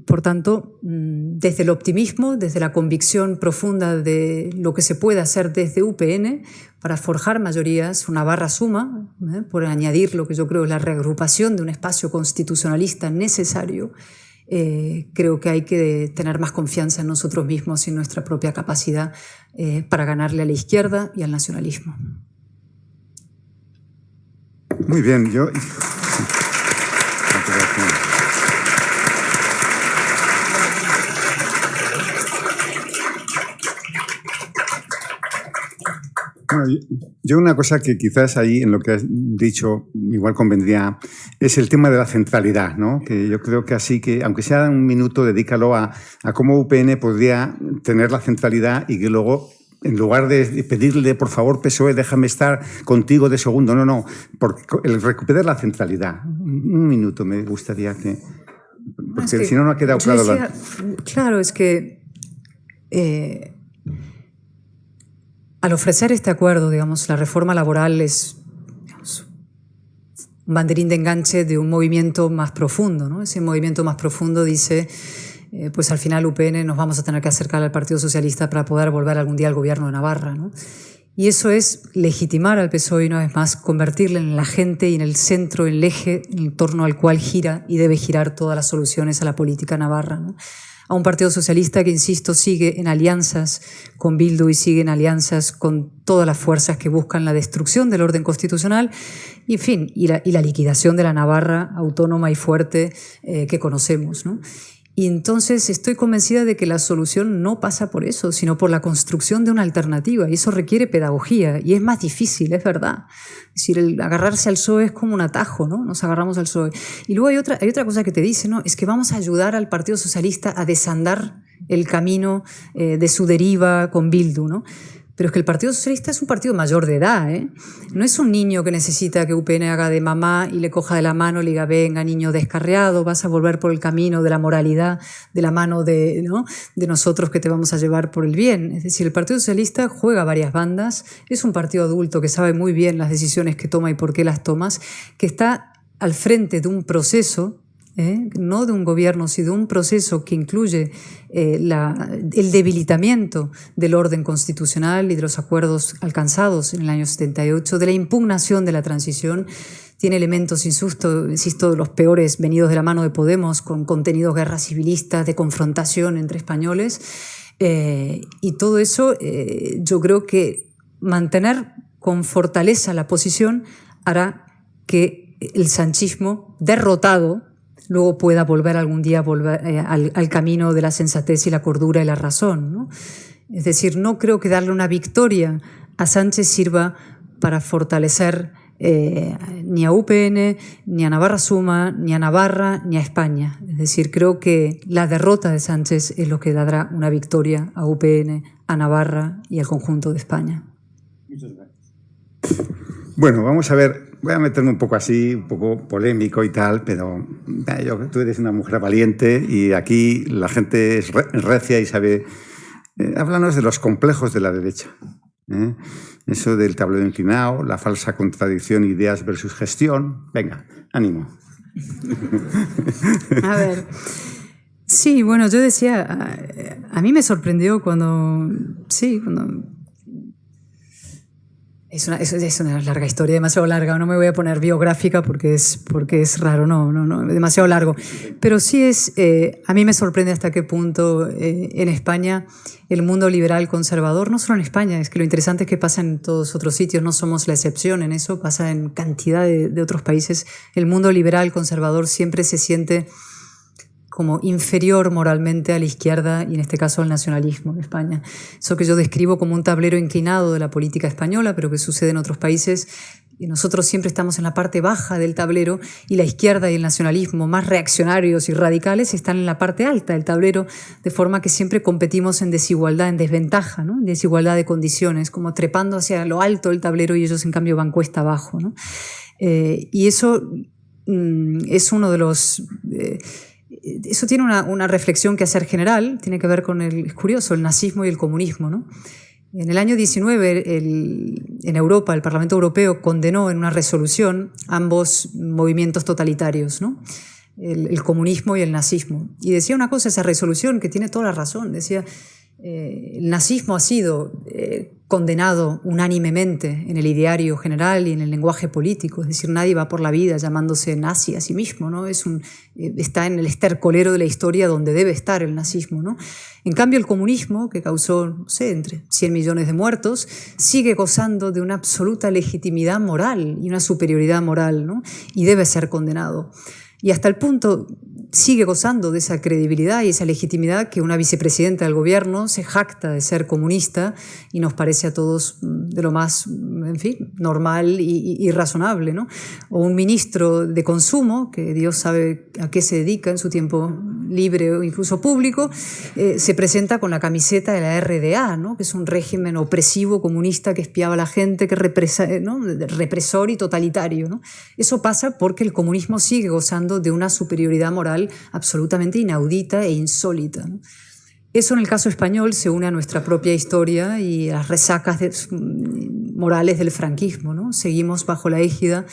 Por tanto, desde el optimismo, desde la convicción profunda de lo que se puede hacer desde UPN para forjar mayorías, una barra suma, por añadir lo que yo creo es la reagrupación de un espacio constitucionalista necesario, creo que hay que tener más confianza en nosotros mismos y en nuestra propia capacidad para ganarle a la izquierda y al nacionalismo. Muy bien, yo... Bueno, yo una cosa que quizás ahí en lo que has dicho igual convendría es el tema de la centralidad, ¿no? Que yo creo que así que, aunque sea un minuto, dedícalo a cómo UPN podría tener la centralidad y que luego, en lugar de pedirle, por favor, PSOE, déjame estar contigo de segundo, no, porque el recuperar la centralidad. Un minuto me gustaría que... Porque es que, si no ha quedado claro... Claro, es que... al ofrecer este acuerdo, digamos, la reforma laboral es, digamos, un banderín de enganche de un movimiento más profundo, ¿no? Ese movimiento más profundo dice, pues al final UPN nos vamos a tener que acercar al Partido Socialista para poder volver algún día al gobierno de Navarra, ¿no? Y eso es legitimar al PSOE y una vez más convertirle en el agente y en el centro, en el eje en torno al cual gira y debe girar todas las soluciones a la política navarra, ¿no? A un Partido Socialista que, insisto, sigue en alianzas con Bildu y sigue en alianzas con todas las fuerzas que buscan la destrucción del orden constitucional y, en fin, y la liquidación de la Navarra autónoma y fuerte que conocemos, ¿no? Y entonces estoy convencida de que la solución no pasa por eso, sino por la construcción de una alternativa. Y eso requiere pedagogía y es más difícil, es verdad. Es decir, el agarrarse al PSOE es como un atajo, ¿no? Nos agarramos al PSOE. Y luego hay otra cosa que te dice, ¿no? Es que vamos a ayudar al Partido Socialista a desandar el camino de su deriva con Bildu, ¿no? Pero es que el Partido Socialista es un partido mayor de edad, ¿eh? No es un niño que necesita que UPN haga de mamá y le coja de la mano y le diga, venga, niño descarriado, vas a volver por el camino de la moralidad, de la mano de, ¿no?, de nosotros que te vamos a llevar por el bien. Es decir, el Partido Socialista juega varias bandas, es un partido adulto que sabe muy bien las decisiones que toma y por qué las tomas, que está al frente de un proceso, no de un gobierno, sino de un proceso que incluye el debilitamiento del orden constitucional y de los acuerdos alcanzados en el año 78, de la impugnación de la transición. Tiene elementos, insisto, de los peores venidos de la mano de Podemos, con contenidos guerra civilistas, de confrontación entre españoles. Y todo eso yo creo que mantener con fortaleza la posición hará que el sanchismo derrotado luego pueda volver algún día al camino de la sensatez y la cordura y la razón, ¿no? Es decir, no creo que darle una victoria a Sánchez sirva para fortalecer ni a UPN, ni a Navarra Suma, ni a Navarra, ni a España. Es decir, creo que la derrota de Sánchez es lo que dará una victoria a UPN, a Navarra y al conjunto de España. Muchas gracias. Bueno, vamos a ver, voy a meterme un poco así, un poco polémico y tal, pero tú eres una mujer valiente y aquí la gente es recia y sabe. Háblanos de los complejos de la derecha. Eso del tablero inclinado, la falsa contradicción, ideas versus gestión. Venga, ánimo. A ver, sí, bueno, yo decía, a mí me sorprendió cuando es una larga historia, demasiado larga, no me voy a poner biográfica porque es raro, no, demasiado largo. Pero sí a mí me sorprende hasta qué punto en España el mundo liberal conservador, no solo en España, es que lo interesante es que pasa en todos otros sitios, no somos la excepción en eso, pasa en cantidad de otros países. El mundo liberal conservador siempre se siente como inferior moralmente a la izquierda y en este caso al nacionalismo en España. Eso que yo describo como un tablero inclinado de la política española, pero que sucede en otros países. Y nosotros siempre estamos en la parte baja del tablero y la izquierda y el nacionalismo más reaccionarios y radicales están en la parte alta del tablero, de forma que siempre competimos en desigualdad, en desventaja, ¿no? En desigualdad de condiciones, como trepando hacia lo alto del tablero y ellos en cambio van cuesta abajo, ¿no? Y eso es uno de los... eso tiene una reflexión que hacer general, tiene que ver con es curioso, el nazismo y el comunismo, ¿no? En el año 19, en Europa, el Parlamento Europeo condenó en una resolución ambos movimientos totalitarios, ¿no? El comunismo y el nazismo. Y decía una cosa, esa resolución, que tiene toda la razón, decía, el nazismo ha sido condenado unánimemente en el ideario general y en el lenguaje político, es decir, nadie va por la vida llamándose nazi a sí mismo, ¿no? Está en el estercolero de la historia donde debe estar el nazismo, ¿no? En cambio, el comunismo, que causó, no sé, entre 100 millones de muertos, sigue gozando de una absoluta legitimidad moral y una superioridad moral, ¿no? Y debe ser condenado. Y hasta el punto sigue gozando de esa credibilidad y esa legitimidad que una vicepresidenta del gobierno se jacta de ser comunista y nos parece a todos de lo más, en fin, normal y razonable, ¿no? O un ministro de consumo, que Dios sabe a qué se dedica en su tiempo libre o incluso público, se presenta con la camiseta de la RDA, ¿no? Que es un régimen opresivo comunista que espiaba a la gente, que ¿no? Represor y totalitario, ¿no? Eso pasa porque el comunismo sigue gozando de una superioridad moral absolutamente inaudita e insólita, ¿no? Eso en el caso español se une a nuestra propia historia y a las resacas morales del franquismo, ¿no? Seguimos bajo la égida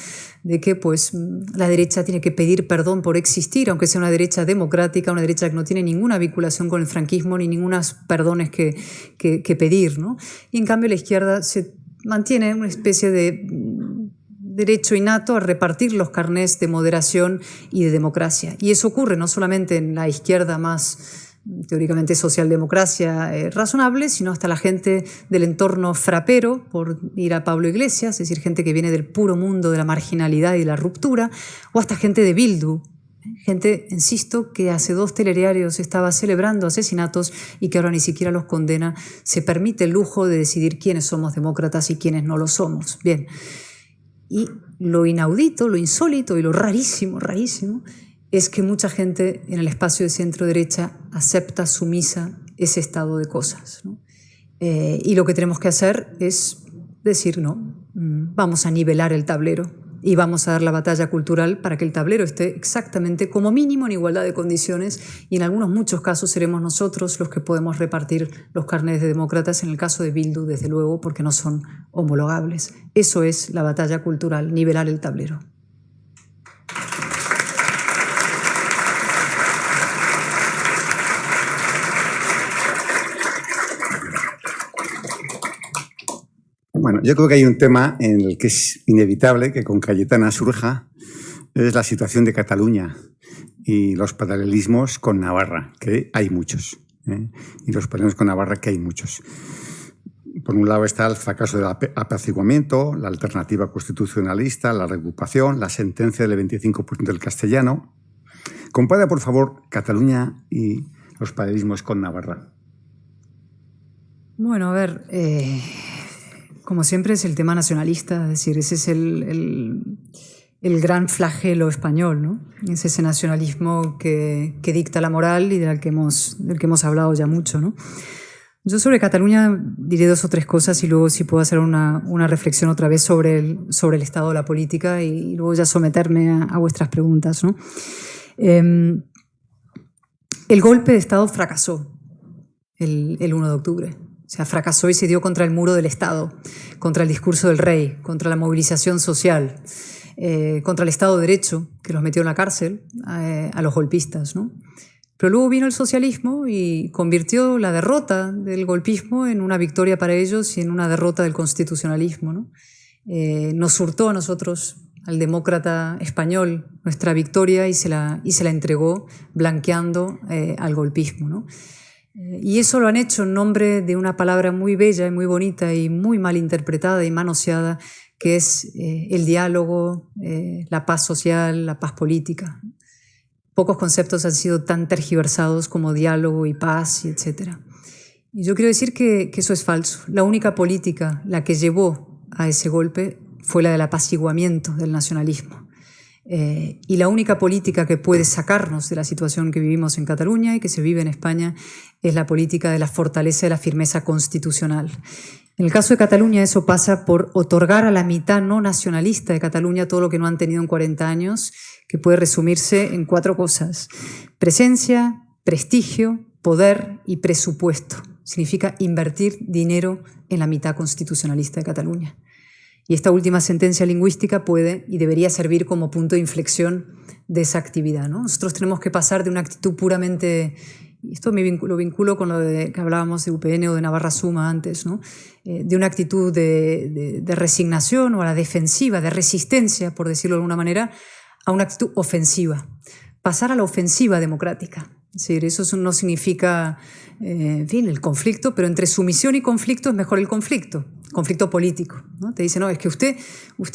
de que pues, la derecha tiene que pedir perdón por existir, aunque sea una derecha democrática, una derecha que no tiene ninguna vinculación con el franquismo ni ningunos perdones que pedir, ¿no? Y en cambio la izquierda se mantiene una especie de derecho innato a repartir los carnés de moderación y de democracia. Y eso ocurre no solamente en la izquierda más teóricamente socialdemocracia razonable, sino hasta la gente del entorno frapero, por ir a Pablo Iglesias, es decir, gente que viene del puro mundo de la marginalidad y de la ruptura, o hasta gente de Bildu, gente, insisto, que hace 2 telediarios estaba celebrando asesinatos y que ahora ni siquiera los condena, se permite el lujo de decidir quiénes somos demócratas y quiénes no lo somos. Bien. Y lo inaudito, lo insólito y lo rarísimo es que mucha gente en el espacio de centro-derecha acepta sumisa ese estado de cosas, ¿no? Y lo que tenemos que hacer es decir, no, vamos a nivelar el tablero y vamos a dar la batalla cultural para que el tablero esté exactamente como mínimo en igualdad de condiciones y en algunos muchos casos seremos nosotros los que podemos repartir los carnets de demócratas, en el caso de Bildu, desde luego, porque no son homologables. Eso es la batalla cultural, nivelar el tablero. Bueno, yo creo que hay un tema en el que es inevitable que con Cayetana surja, es la situación de Cataluña y los paralelismos con Navarra, que hay muchos, y los paralelismos con Navarra, que hay muchos. Por un lado está el fracaso del apaciguamiento, la alternativa constitucionalista, la reagrupación, la sentencia del 25% del castellano, Compara, por favor, Cataluña y los paralelismos con Navarra. Bueno, a ver, como siempre es el tema nacionalista, es decir, ese es el gran flagelo español, ¿no? Es ese nacionalismo que dicta la moral y del que hemos hablado ya mucho, ¿no? Yo sobre Cataluña diré 2 o 3 cosas y luego sí puedo hacer una reflexión otra vez sobre el estado de la política y luego ya someterme a vuestras preguntas, ¿no? El golpe de Estado fracasó el 1 de octubre. O sea, fracasó y se dio contra el muro del Estado, contra el discurso del rey, contra la movilización social, contra el Estado de Derecho, que los metió en la cárcel a los golpistas, ¿no? Pero luego vino el socialismo y convirtió la derrota del golpismo en una victoria para ellos y en una derrota del constitucionalismo, ¿no? Nos hurtó a nosotros, al demócrata español, nuestra victoria y se la entregó blanqueando al golpismo, ¿no? Y eso lo han hecho en nombre de una palabra muy bella y muy bonita y muy mal interpretada y manoseada, que es el diálogo, la paz social, la paz política. Pocos conceptos han sido tan tergiversados como diálogo y paz, etc. Y yo quiero decir que eso es falso. La única política, la que llevó a ese golpe, fue la del apaciguamiento del nacionalismo. Y la única política que puede sacarnos de la situación que vivimos en Cataluña y que se vive en España es la política de la fortaleza y la firmeza constitucional. En el caso de Cataluña eso pasa por otorgar a la mitad no nacionalista de Cataluña todo lo que no han tenido en 40 años, que puede resumirse en 4 cosas: presencia, prestigio, poder y presupuesto. Significa invertir dinero en la mitad constitucionalista de Cataluña. Y esta última sentencia lingüística puede y debería servir como punto de inflexión de esa actividad, ¿no? Nosotros tenemos que pasar de una actitud puramente, y esto lo vinculo con lo que hablábamos de UPN o de Navarra Suma antes, ¿no? De una actitud de resignación o a la defensiva, de resistencia, por decirlo de alguna manera, a una actitud ofensiva. Pasar a la ofensiva democrática. Es decir, eso no significa, en fin, el conflicto, pero entre sumisión y conflicto es mejor el conflicto político, ¿no? Te dicen, no, es que usted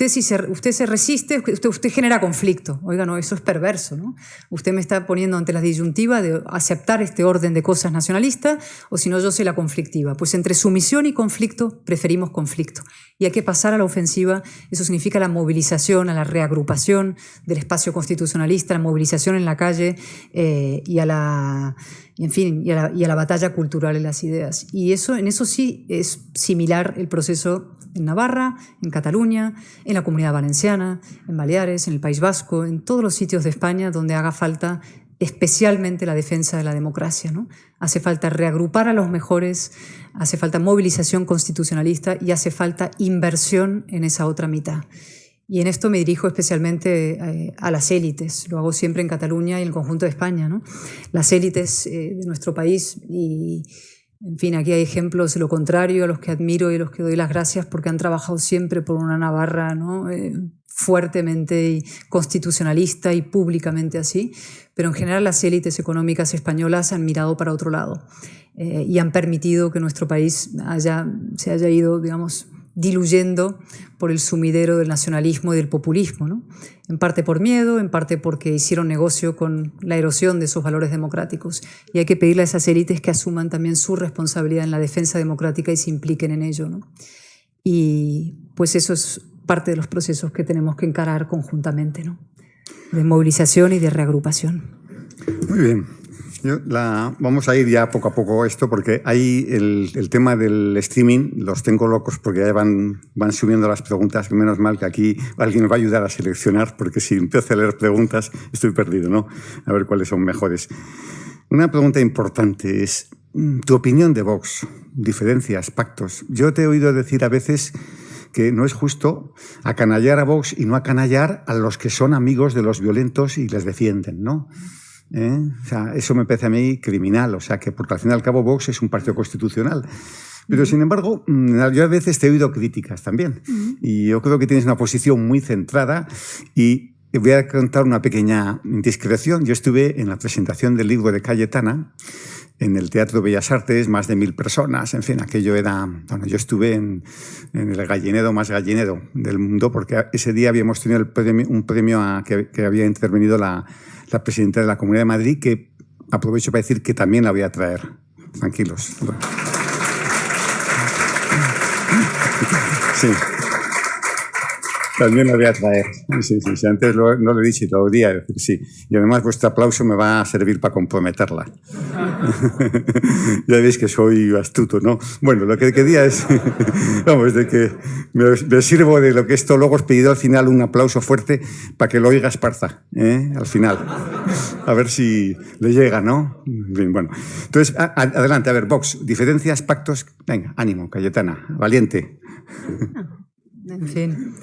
se resiste, usted genera conflicto. Oiga, no, eso es perverso, ¿no? Usted me está poniendo ante la disyuntiva de aceptar este orden de cosas nacionalistas o si no yo soy la conflictiva. Pues entre sumisión y conflicto preferimos conflicto. Y hay que pasar a la ofensiva. Eso significa la movilización, a la reagrupación del espacio constitucionalista, la movilización en la calle y a la batalla cultural en las ideas. Y en eso sí es similar el proceso en Navarra, en Cataluña, en la Comunidad Valenciana, en Baleares, en el País Vasco, en todos los sitios de España donde haga falta especialmente la defensa de la democracia, ¿no? Hace falta reagrupar a los mejores, hace falta movilización constitucionalista y hace falta inversión en esa otra mitad. Y en esto me dirijo especialmente a las élites, lo hago siempre en Cataluña y en el conjunto de España, ¿no? Las élites de nuestro país y, en fin, aquí hay ejemplos de lo contrario, a los que admiro y a los que doy las gracias porque han trabajado siempre por una Navarra, ¿no? Fuertemente y constitucionalista y públicamente así, pero en general las élites económicas españolas han mirado para otro lado y han permitido que nuestro país se haya ido, digamos, diluyendo por el sumidero del nacionalismo y del populismo, ¿no? En parte por miedo, en parte porque hicieron negocio con la erosión de esos valores democráticos. Y hay que pedirle a esas élites que asuman también su responsabilidad en la defensa democrática y se impliquen en ello, ¿no? Y pues eso es parte de los procesos que tenemos que encarar conjuntamente, ¿no? De movilización y de reagrupación. Muy bien. Vamos a ir ya poco a poco a esto porque ahí el tema del streaming los tengo locos porque ya van subiendo las preguntas. Menos mal que aquí alguien me va a ayudar a seleccionar porque si empiezo a leer preguntas estoy perdido, ¿no? A ver cuáles son mejores. Una pregunta importante es tu opinión de Vox, diferencias, pactos. Yo te he oído decir a veces que no es justo acanallar a Vox y no acanallar a los que son amigos de los violentos y les defienden, ¿no? O sea, eso me parece a mí criminal, o sea, que porque al fin y al cabo Vox es un partido constitucional. Pero sin embargo, yo a veces te he oído críticas también. Y yo creo que tienes una posición muy centrada y voy a contar una pequeña indiscreción. Yo estuve en la presentación del libro de Cayetana en el Teatro Bellas Artes, más de 1000 personas. En fin, aquello era... Bueno, yo estuve en el gallinero más gallinero del mundo, porque ese día habíamos tenido un premio que había intervenido la presidenta de la Comunidad de Madrid, que aprovecho para decir que también la voy a traer. Tranquilos. Sí. También lo voy a traer. Sí, antes no lo he dicho y lo debería decir, sí. Y además vuestro aplauso me va a servir para comprometerla. Ya veis que soy astuto, ¿no? Bueno, lo que quería es, vamos, de que me sirvo de lo que esto. Luego os pedido al final un aplauso fuerte para que lo oiga Esparza, al final. A ver si le llega, ¿no? Bien, bueno. Entonces, adelante, a ver, Vox, diferencias, pactos. Venga, ánimo, Cayetana, valiente. En fin.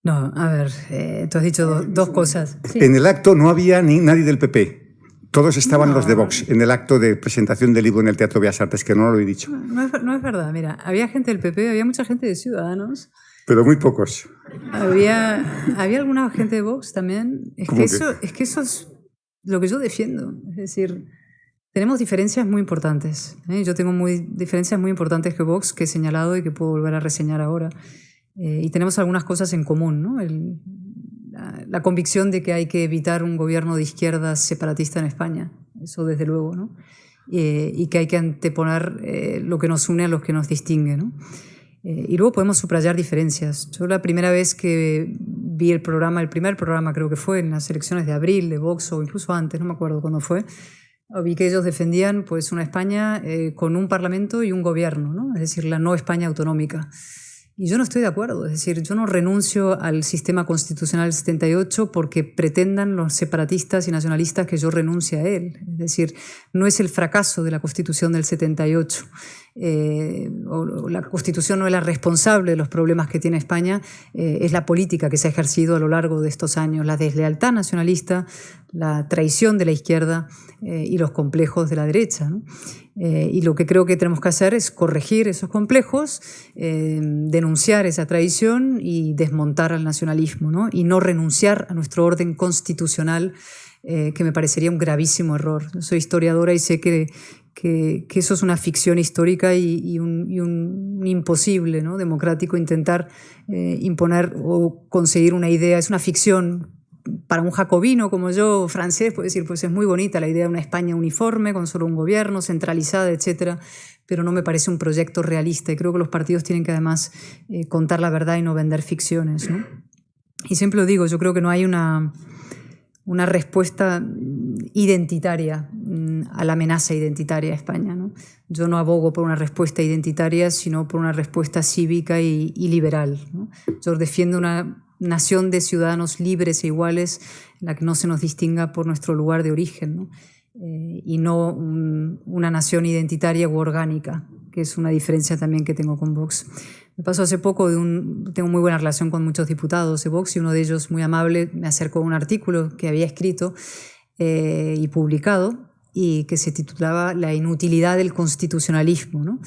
No, a ver, tú has dicho dos cosas. Sí. En el acto no había nadie del PP. Todos estaban los de Vox en el acto de presentación del libro en el Teatro Bellas Artes, que no lo he dicho. No es verdad, mira, había gente del PP, había mucha gente de Ciudadanos. Pero muy pocos. Había alguna gente de Vox también. Es que eso es lo que yo defiendo. Es decir, tenemos diferencias muy importantes. Yo tengo diferencias muy importantes que Vox, que he señalado y que puedo volver a reseñar ahora. Y tenemos algunas cosas en común, ¿no? La convicción de que hay que evitar un gobierno de izquierda separatista en España, eso desde luego, ¿no? Y que hay que anteponer lo que nos une a lo que nos distingue, ¿no? Y luego podemos subrayar diferencias. Yo la primera vez que vi el primer programa creo que fue en las elecciones de abril de Vox o incluso antes, no me acuerdo cuándo fue, vi que ellos defendían pues una España con un parlamento y un gobierno, ¿no? Es decir, la no España autonómica. Y yo no estoy de acuerdo, es decir, yo no renuncio al sistema constitucional del 78 porque pretendan los separatistas y nacionalistas que yo renuncie a él. Es decir, no es el fracaso de la Constitución del 78. O la Constitución no es la responsable de los problemas que tiene España, es la política que se ha ejercido a lo largo de estos años, la deslealtad nacionalista, la traición de la izquierda y los complejos de la derecha, ¿no? Y lo que creo que tenemos que hacer es corregir esos complejos, denunciar esa traición y desmontar al nacionalismo, ¿no? Y no renunciar a nuestro orden constitucional, que me parecería un gravísimo error. Yo soy historiadora y sé que eso es una ficción histórica y un imposible, ¿no? Democrático intentar imponer o conseguir una idea. Es una ficción. Para un jacobino como yo, francés, puede decir, pues es muy bonita la idea de una España uniforme, con solo un gobierno, centralizada, etcétera, pero no me parece un proyecto realista y creo que los partidos tienen que además contar la verdad y no vender ficciones, ¿no? Y siempre lo digo, yo creo que no hay una respuesta identitaria a la amenaza identitaria a España, ¿no? Yo no abogo por una respuesta identitaria, sino por una respuesta cívica y liberal, ¿no? Yo defiendo una nación de ciudadanos libres e iguales en la que no se nos distinga por nuestro lugar de origen, ¿no? Y no una nación identitaria u orgánica, que es una diferencia también que tengo con Vox. Me pasó hace poco, tengo muy buena relación con muchos diputados de Vox y uno de ellos, muy amable, me acercó a un artículo que había escrito y publicado y que se titulaba La inutilidad del constitucionalismo, ¿no?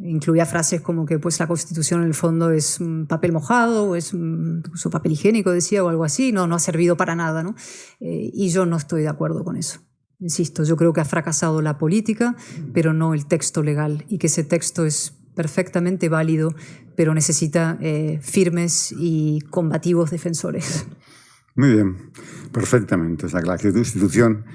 Incluía frases como que pues, la Constitución en el fondo es papel mojado o es incluso papel higiénico, decía, o algo así, no ha servido para nada, ¿no? Y yo no estoy de acuerdo con eso. Insisto, yo creo que ha fracasado la política, pero no el texto legal, y que ese texto es perfectamente válido, pero necesita firmes y combativos defensores. Muy bien, perfectamente. O sea, que la Constitución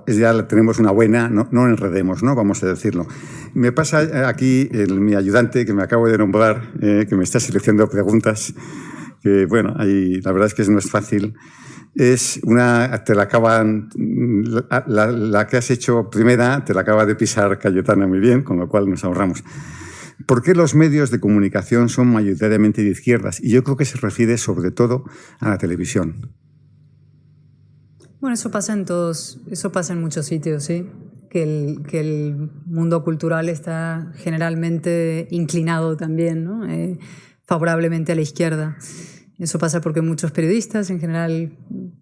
ya tenemos una buena, no enredemos, ¿no? Vamos a decirlo. Me pasa aquí mi ayudante, que me acabo de nombrar, que me está seleccionando preguntas, que bueno, ahí, la verdad es que no es fácil. Es te la acaban, la que has hecho primera, te la acaba de pisar Cayetana muy bien, con lo cual nos ahorramos. ¿Por qué los medios de comunicación son mayoritariamente de izquierdas? Y yo creo que se refiere sobre todo a la televisión. Bueno, eso pasa en muchos sitios, ¿sí? Que el mundo cultural está generalmente inclinado también, ¿no? Favorablemente a la izquierda. Eso pasa porque muchos periodistas en general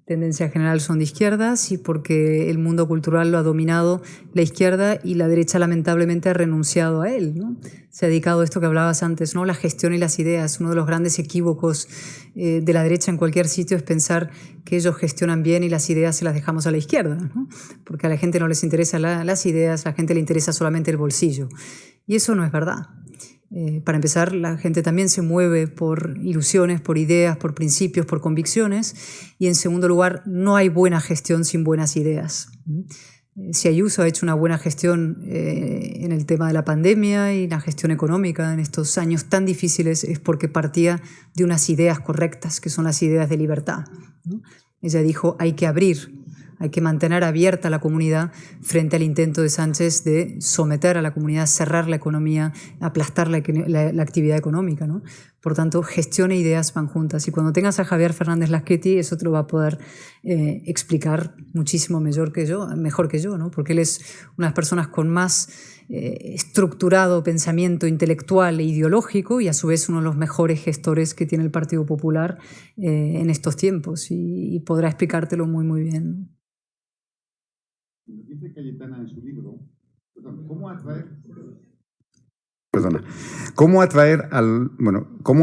tendencia general son de izquierdas y porque el mundo cultural lo ha dominado la izquierda y la derecha lamentablemente ha renunciado a él, ¿no? Se ha dedicado a esto que hablabas antes, ¿no? La gestión y las ideas. Uno de los grandes equívocos de la derecha en cualquier sitio es pensar que ellos gestionan bien y las ideas se las dejamos a la izquierda, ¿no? Porque a la gente no les interesan las ideas, a la gente le interesa solamente el bolsillo. Y eso no es verdad. Para empezar, la gente también se mueve por ilusiones, por ideas, por principios, por convicciones. Y en segundo lugar, no hay buena gestión sin buenas ideas. Si Ayuso ha hecho una buena gestión en el tema de la pandemia y la gestión económica en estos años tan difíciles es porque partía de unas ideas correctas, que son las ideas de libertad, ¿no? Ella dijo, hay que abrir, hay que mantener abierta la comunidad frente al intento de Sánchez de someter a la comunidad, cerrar la economía, aplastar la actividad económica, ¿no? Por tanto, gestión e ideas van juntas. Y cuando tengas a Javier Fernández Lasqueti, eso te lo va a poder explicar muchísimo mejor que yo, ¿no? Porque él es una de las personas con más estructurado pensamiento intelectual e ideológico y a su vez uno de los mejores gestores que tiene el Partido Popular en estos tiempos y podrá explicártelo muy, muy bien. Dice Cayetana en su libro, ¿cómo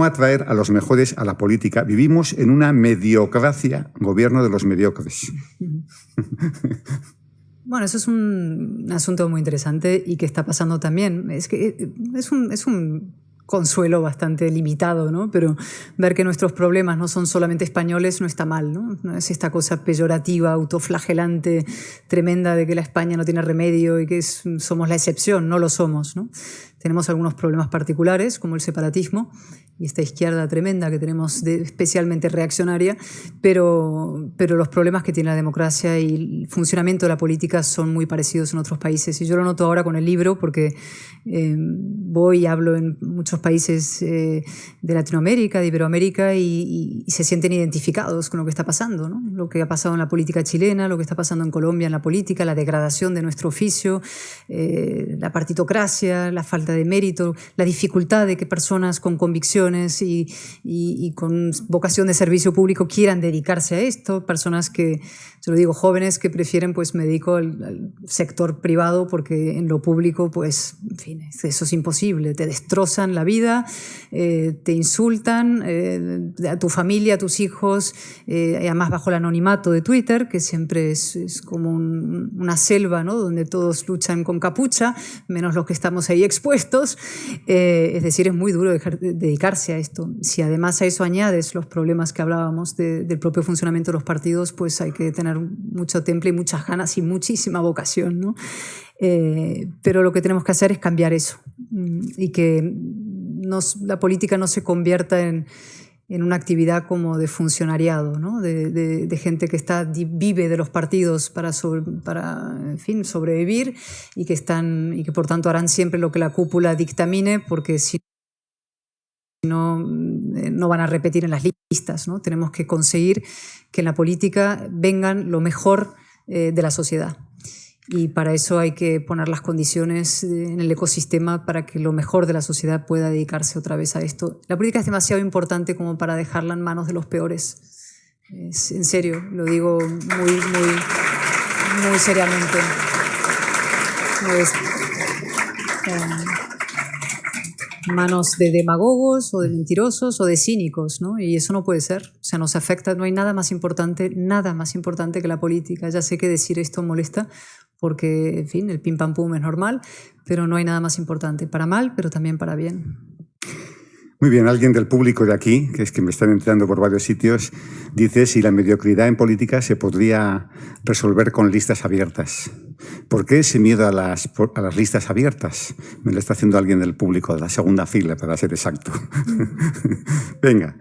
atraer a los mejores a la política? Vivimos en una mediocracia, gobierno de los mediocres. Bueno, eso es un asunto muy interesante y que está pasando también. Es que es un consuelo bastante limitado, ¿no? Pero ver que nuestros problemas no son solamente españoles no está mal, ¿no? No es esta cosa peyorativa, autoflagelante, tremenda de que la España no tiene remedio y que somos la excepción. No lo somos, ¿no? Tenemos algunos problemas particulares, como el separatismo y esta izquierda tremenda que tenemos, especialmente reaccionaria, pero los problemas que tiene la democracia y el funcionamiento de la política son muy parecidos en otros países. Y yo lo noto ahora con el libro porque voy y hablo en muchos países de Latinoamérica, de Iberoamérica, y se sienten identificados con lo que está pasando, ¿no? Lo que ha pasado en la política chilena, lo que está pasando en Colombia en la política, la degradación de nuestro oficio, la partitocracia, la falta de mérito, la dificultad de que personas con convicciones y con vocación de servicio público quieran dedicarse a esto, personas que, yo lo digo, jóvenes que prefieren, pues me dedico al sector privado porque en lo público, pues, en fin, eso es imposible, te destrozan la vida, te insultan, a tu familia, a tus hijos, además bajo el anonimato de Twitter, que siempre es como una selva, ¿no? Donde todos luchan con capucha, menos los que estamos ahí expuestos. Es decir, es muy duro dedicarse a esto. Si además a eso añades los problemas que hablábamos del propio funcionamiento de los partidos, pues hay que tener mucho temple y muchas ganas y muchísima vocación, ¿no? Pero lo que tenemos que hacer es cambiar eso y que la política no se convierta en una actividad como de funcionariado, ¿no? de gente que vive de los partidos para en fin, sobrevivir y que por tanto harán siempre lo que la cúpula dictamine, porque si no van a repetir en las listas, ¿no? Tenemos que conseguir que en la política vengan lo mejor de la sociedad. Y para eso hay que poner las condiciones en el ecosistema para que lo mejor de la sociedad pueda dedicarse otra vez a esto. La política es demasiado importante como para dejarla en manos de los peores. En serio, lo digo muy, muy, muy seriamente. No es manos de demagogos o de mentirosos o de cínicos, ¿no? Y eso no puede ser. O sea, nos afecta, no hay nada más importante que la política. Ya sé que decir esto molesta, porque, en fin, el pim pam pum es normal, pero no hay nada más importante, para mal, pero también para bien. Muy bien, alguien del público de aquí, que es que me están entrando por varios sitios, dice si la mediocridad en política se podría resolver con listas abiertas. ¿Por qué ese miedo a las listas abiertas? Me lo está haciendo alguien del público, de la segunda fila, para ser exacto. Venga.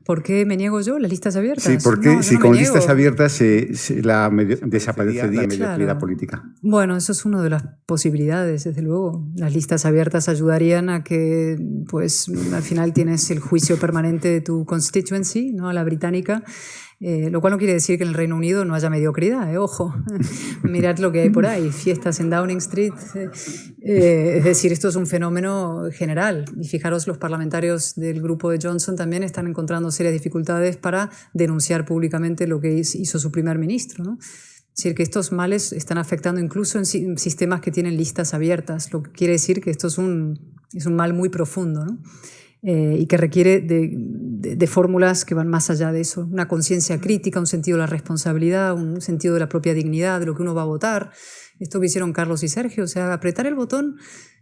¿Por qué me niego yo las listas abiertas? Sí, porque si con listas abiertas desaparecería la mediocridad política. Bueno, eso es una de las posibilidades, desde luego. Las listas abiertas ayudarían a que, pues, al final tienes el juicio permanente de tu constituency, ¿no? A la británica, Lo cual no quiere decir que en el Reino Unido no haya mediocridad, ojo. Mirad lo que hay por ahí, fiestas en Downing Street. Es decir, esto es un fenómeno general. Y fijaros, los parlamentarios del grupo de Johnson también están encontrando serias dificultades para denunciar públicamente lo que hizo su primer ministro, ¿no? Es decir, que estos males están afectando incluso en sistemas que tienen listas abiertas, lo que quiere decir que esto es un mal muy profundo, ¿no? Y que requiere de fórmulas que van más allá de eso. Una conciencia crítica, un sentido de la responsabilidad, un sentido de la propia dignidad, de lo que uno va a votar. Esto que hicieron Carlos y Sergio, o sea, apretar el botón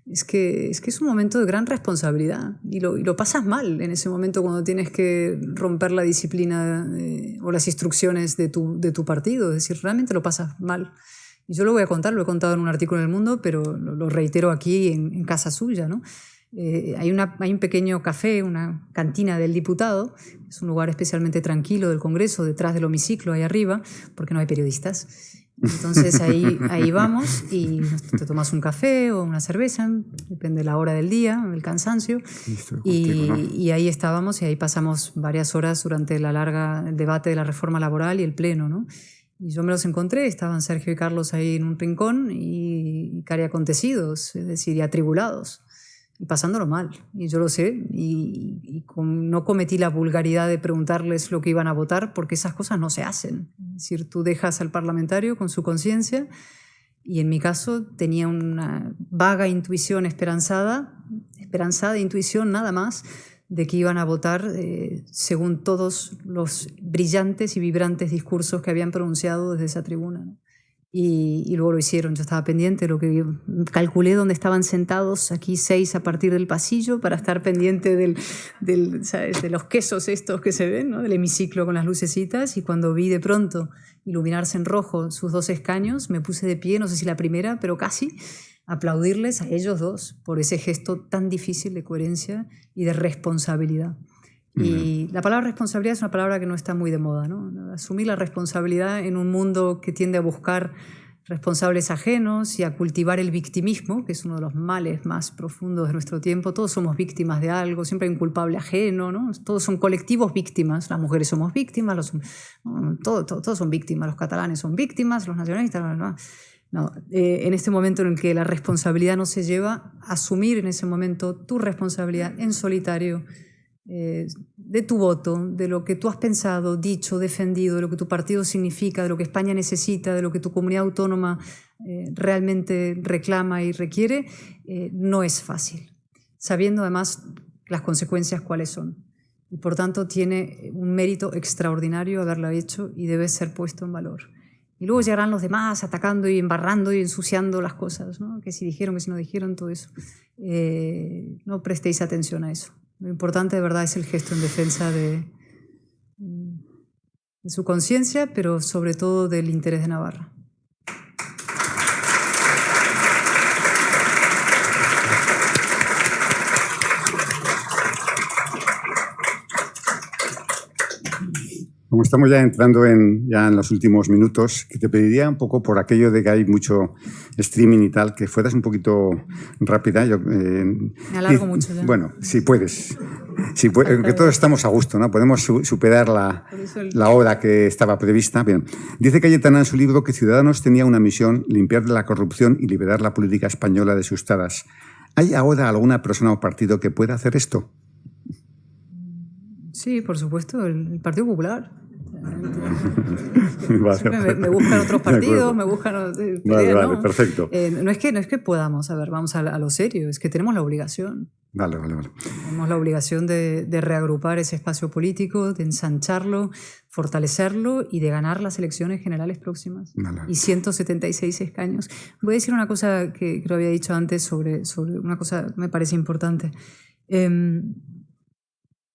es que es un momento de gran responsabilidad y lo pasas mal en ese momento cuando tienes que romper la disciplina o las instrucciones de tu partido. Es decir, realmente lo pasas mal. Y yo lo voy a contar, lo he contado en un artículo en El Mundo, pero lo reitero aquí en casa suya, ¿no? Hay un pequeño café, una cantina del diputado, es un lugar especialmente tranquilo del Congreso, detrás del hemiciclo, ahí arriba, porque no hay periodistas. Entonces ahí vamos y te tomas un café o una cerveza, depende de la hora del día, el cansancio, y ahí estábamos y ahí pasamos varias horas durante el debate de la reforma laboral y el pleno, ¿no? Y yo me los encontré, estaban Sergio y Carlos ahí en un rincón y cari acontecidos, es decir, y atribulados. Y pasándolo mal, y yo lo sé, no cometí la vulgaridad de preguntarles lo que iban a votar porque esas cosas no se hacen. Es decir, tú dejas al parlamentario con su conciencia y en mi caso tenía una vaga intuición esperanzada intuición nada más de que iban a votar según todos los brillantes y vibrantes discursos que habían pronunciado desde esa tribuna, ¿no? Y luego lo hicieron. Yo estaba pendiente, calculé dónde estaban sentados, aquí 6 a partir del pasillo, para estar pendiente ¿sabes? De los quesos estos que se ven, ¿no? Del hemiciclo con las lucecitas, y cuando vi de pronto iluminarse en rojo sus 2 escaños, me puse de pie, no sé si la primera, pero casi, aplaudirles a ellos dos por ese gesto tan difícil de coherencia y de responsabilidad. Y la palabra responsabilidad es una palabra que no está muy de moda, ¿no? Asumir la responsabilidad en un mundo que tiende a buscar responsables ajenos y a cultivar el victimismo, que es uno de los males más profundos de nuestro tiempo. Todos somos víctimas de algo, siempre hay un culpable ajeno, ¿no? Todos son colectivos víctimas. Las mujeres somos víctimas, todos son víctimas. Los catalanes son víctimas, los nacionalistas... No, en este momento en el que la responsabilidad no se lleva, asumir en ese momento tu responsabilidad en solitario, de tu voto, de lo que tú has pensado, dicho, defendido, de lo que tu partido significa, de lo que España necesita, de lo que tu comunidad autónoma realmente reclama y requiere, no es fácil, sabiendo además las consecuencias cuáles son. Y por tanto tiene un mérito extraordinario haberlo hecho y debe ser puesto en valor. Y luego llegarán los demás atacando y embarrando y ensuciando las cosas, ¿no? Que si dijeron, que si no dijeron, todo eso. No prestéis atención a eso. Lo importante de verdad es el gesto en defensa de su conciencia, pero sobre todo del interés de Navarra. Como estamos ya entrando en los últimos minutos, que te pediría un poco, por aquello de que hay mucho streaming y tal, que fueras un poquito rápida. Me alargo mucho ya. Bueno, si puedes. Que todos estamos a gusto, ¿no? Podemos superar la hora que estaba prevista. Bien. Dice Cayetana en su libro que Ciudadanos tenía una misión: limpiar de la corrupción y liberar la política española de sus taras. ¿Hay ahora alguna persona o partido que pueda hacer esto? Sí, por supuesto, el Partido Popular. Vale. Me buscan otros partidos, me buscan... Vale, perfecto. No es que podamos, vamos a lo serio, es que tenemos la obligación. Vale. Tenemos la obligación de reagrupar ese espacio político, de ensancharlo, fortalecerlo y de ganar las elecciones generales próximas. Vale. Y 176 escaños. Voy a decir una cosa que lo había dicho antes sobre una cosa que me parece importante.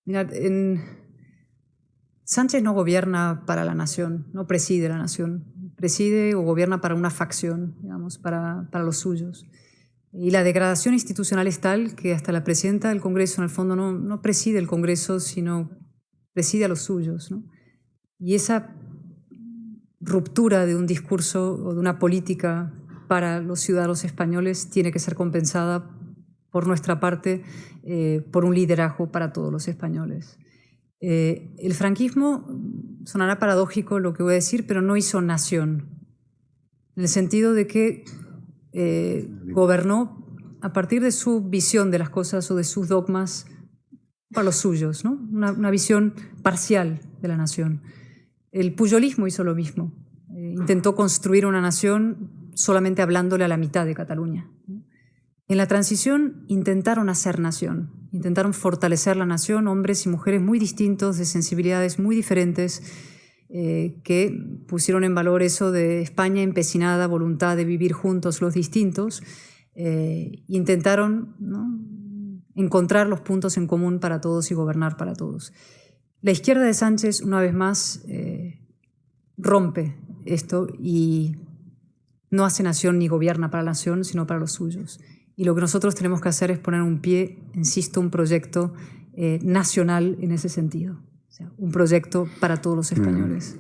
Mirad, Sánchez no gobierna para la nación, no preside la nación, preside o gobierna para una facción, digamos, para los suyos. Y la degradación institucional es tal que hasta la presidenta del Congreso, en el fondo, no preside el Congreso, sino preside a los suyos, ¿no? Y esa ruptura de un discurso o de una política para los ciudadanos españoles tiene que ser compensada por nuestra parte por un liderazgo para todos los españoles. El franquismo, sonará paradójico lo que voy a decir, pero no hizo nación, en el sentido de que gobernó a partir de su visión de las cosas o de sus dogmas para los suyos, ¿no? Una visión parcial de la nación. El pujolismo hizo lo mismo. Intentó construir una nación solamente hablándole a la mitad de Cataluña. En la transición intentaron hacer nación, intentaron fortalecer la nación, hombres y mujeres muy distintos, de sensibilidades muy diferentes, que pusieron en valor eso de España empecinada, voluntad de vivir juntos los distintos, intentaron, ¿no?, encontrar los puntos en común para todos y gobernar para todos. La izquierda de Sánchez, una vez más, rompe esto y no hace nación ni gobierna para la nación, sino para los suyos. Y lo que nosotros tenemos que hacer es poner un pie, insisto, un proyecto nacional en ese sentido. O sea, un proyecto para todos los españoles.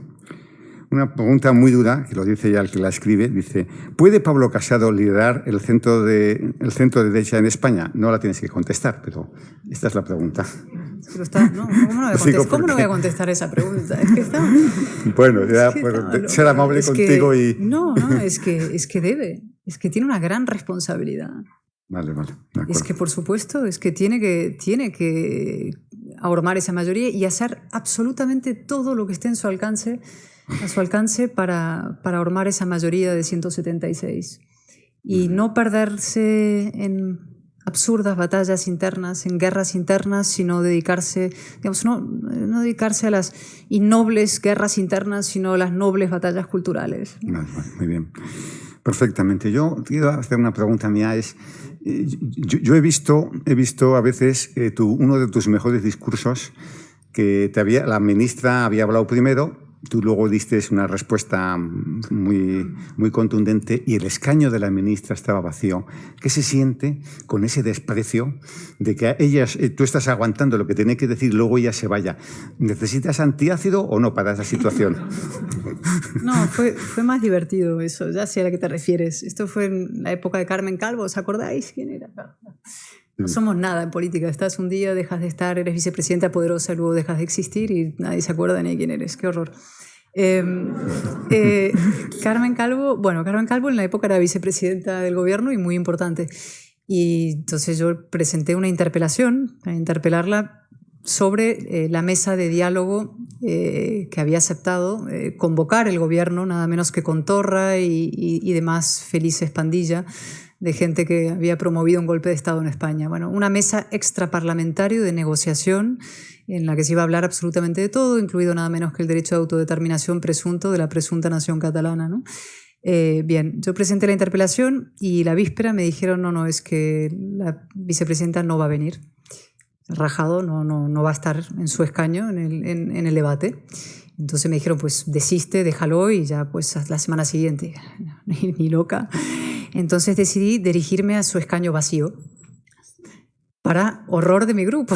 Una pregunta muy dura, que lo dice ya el que la escribe, dice: ¿puede Pablo Casado liderar el centro derecha en España? No la tienes que contestar, pero esta es la pregunta. Pero ¿cómo no voy a contestar esa pregunta? Es que está... Bueno, ya por ser amable contigo y... No, es que debe, es que tiene una gran responsabilidad. Vale, es que, por supuesto, es que tiene que ahormar esa mayoría y hacer absolutamente todo lo que esté a su alcance para ahormar esa mayoría de 176. Y no perderse en absurdas batallas internas, en guerras internas, sino dedicarse, digamos, no dedicarse a las innobles guerras internas, sino a las nobles batallas culturales. Muy bien. Perfectamente. Yo quiero hacer una pregunta mía. Yo he visto a veces uno de tus mejores discursos, que la ministra había hablado primero, tú luego diste una respuesta muy, muy contundente y el escaño de la ministra estaba vacío. ¿Qué se siente con ese desprecio de que tú estás aguantando lo que tiene que decir, luego ella se vaya? ¿Necesitas antiácido o no para esa situación? No, fue más divertido eso, ya sé a la que te refieres. Esto fue en la época de Carmen Calvo, ¿os acordáis quién era? No somos nada en política. Estás un día, dejas de estar, eres vicepresidenta poderosa, luego dejas de existir y nadie se acuerda ni de quién eres. Qué horror. Carmen Calvo en la época era vicepresidenta del gobierno y muy importante. Y entonces yo presenté una interpelación para interpelarla sobre la mesa de diálogo que había aceptado convocar el gobierno, nada menos que con Torra y demás felices pandilla de gente que había promovido un golpe de Estado en España. Bueno, una mesa extraparlamentaria de negociación en la que se iba a hablar absolutamente de todo, incluido nada menos que el derecho de autodeterminación presunto de la presunta nación catalana, ¿no? Bien, yo presenté la interpelación y la víspera me dijeron no, es que la vicepresidenta no va a venir. Rajado, no va a estar en su escaño en el debate. Entonces me dijeron, pues desiste, déjalo y ya pues la semana siguiente. Ni loca. Entonces decidí dirigirme a su escaño vacío, para horror de mi grupo,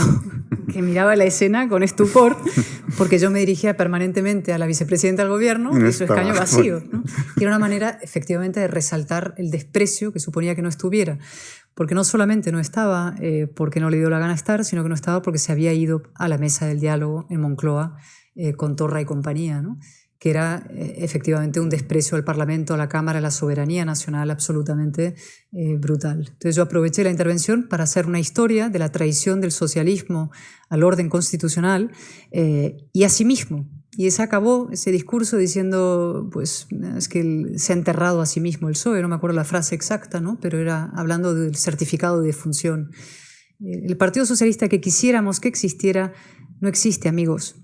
que miraba la escena con estupor, porque yo me dirigía permanentemente a la vicepresidenta del gobierno y su escaño vacío, ¿no? Y era una manera, efectivamente, de resaltar el desprecio que suponía que no estuviera. Porque no solamente no estaba porque no le dio la gana estar, sino que no estaba porque se había ido a la mesa del diálogo en Moncloa con Torra y compañía, ¿no? Que era efectivamente un desprecio al Parlamento, a la Cámara, a la soberanía nacional absolutamente brutal. Entonces yo aproveché la intervención para hacer una historia de la traición del socialismo al orden constitucional y a sí mismo. Y se acabó ese discurso diciendo, pues, es que se ha enterrado a sí mismo el PSOE, no me acuerdo la frase exacta, ¿no? Pero era hablando del certificado de defunción. El Partido Socialista que quisiéramos que existiera no existe, amigos.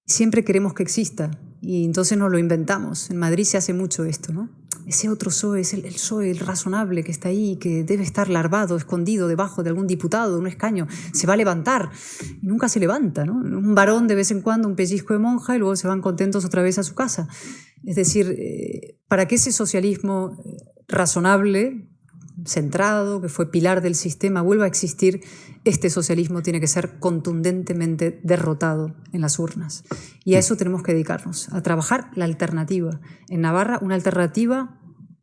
Siempre queremos que exista y entonces nos lo inventamos. En Madrid se hace mucho esto, ¿no? Ese otro PSOE es el PSOE, el razonable que está ahí, que debe estar larvado, escondido debajo de algún diputado, de un escaño. Se va a levantar y nunca se levanta, ¿no? Un varón de vez en cuando, un pellizco de monja y luego se van contentos otra vez a su casa. Es decir, para que ese socialismo razonable, centrado, que fue pilar del sistema, vuelva a existir, este socialismo tiene que ser contundentemente derrotado en las urnas. Y a eso tenemos que dedicarnos, a trabajar la alternativa. En Navarra, una alternativa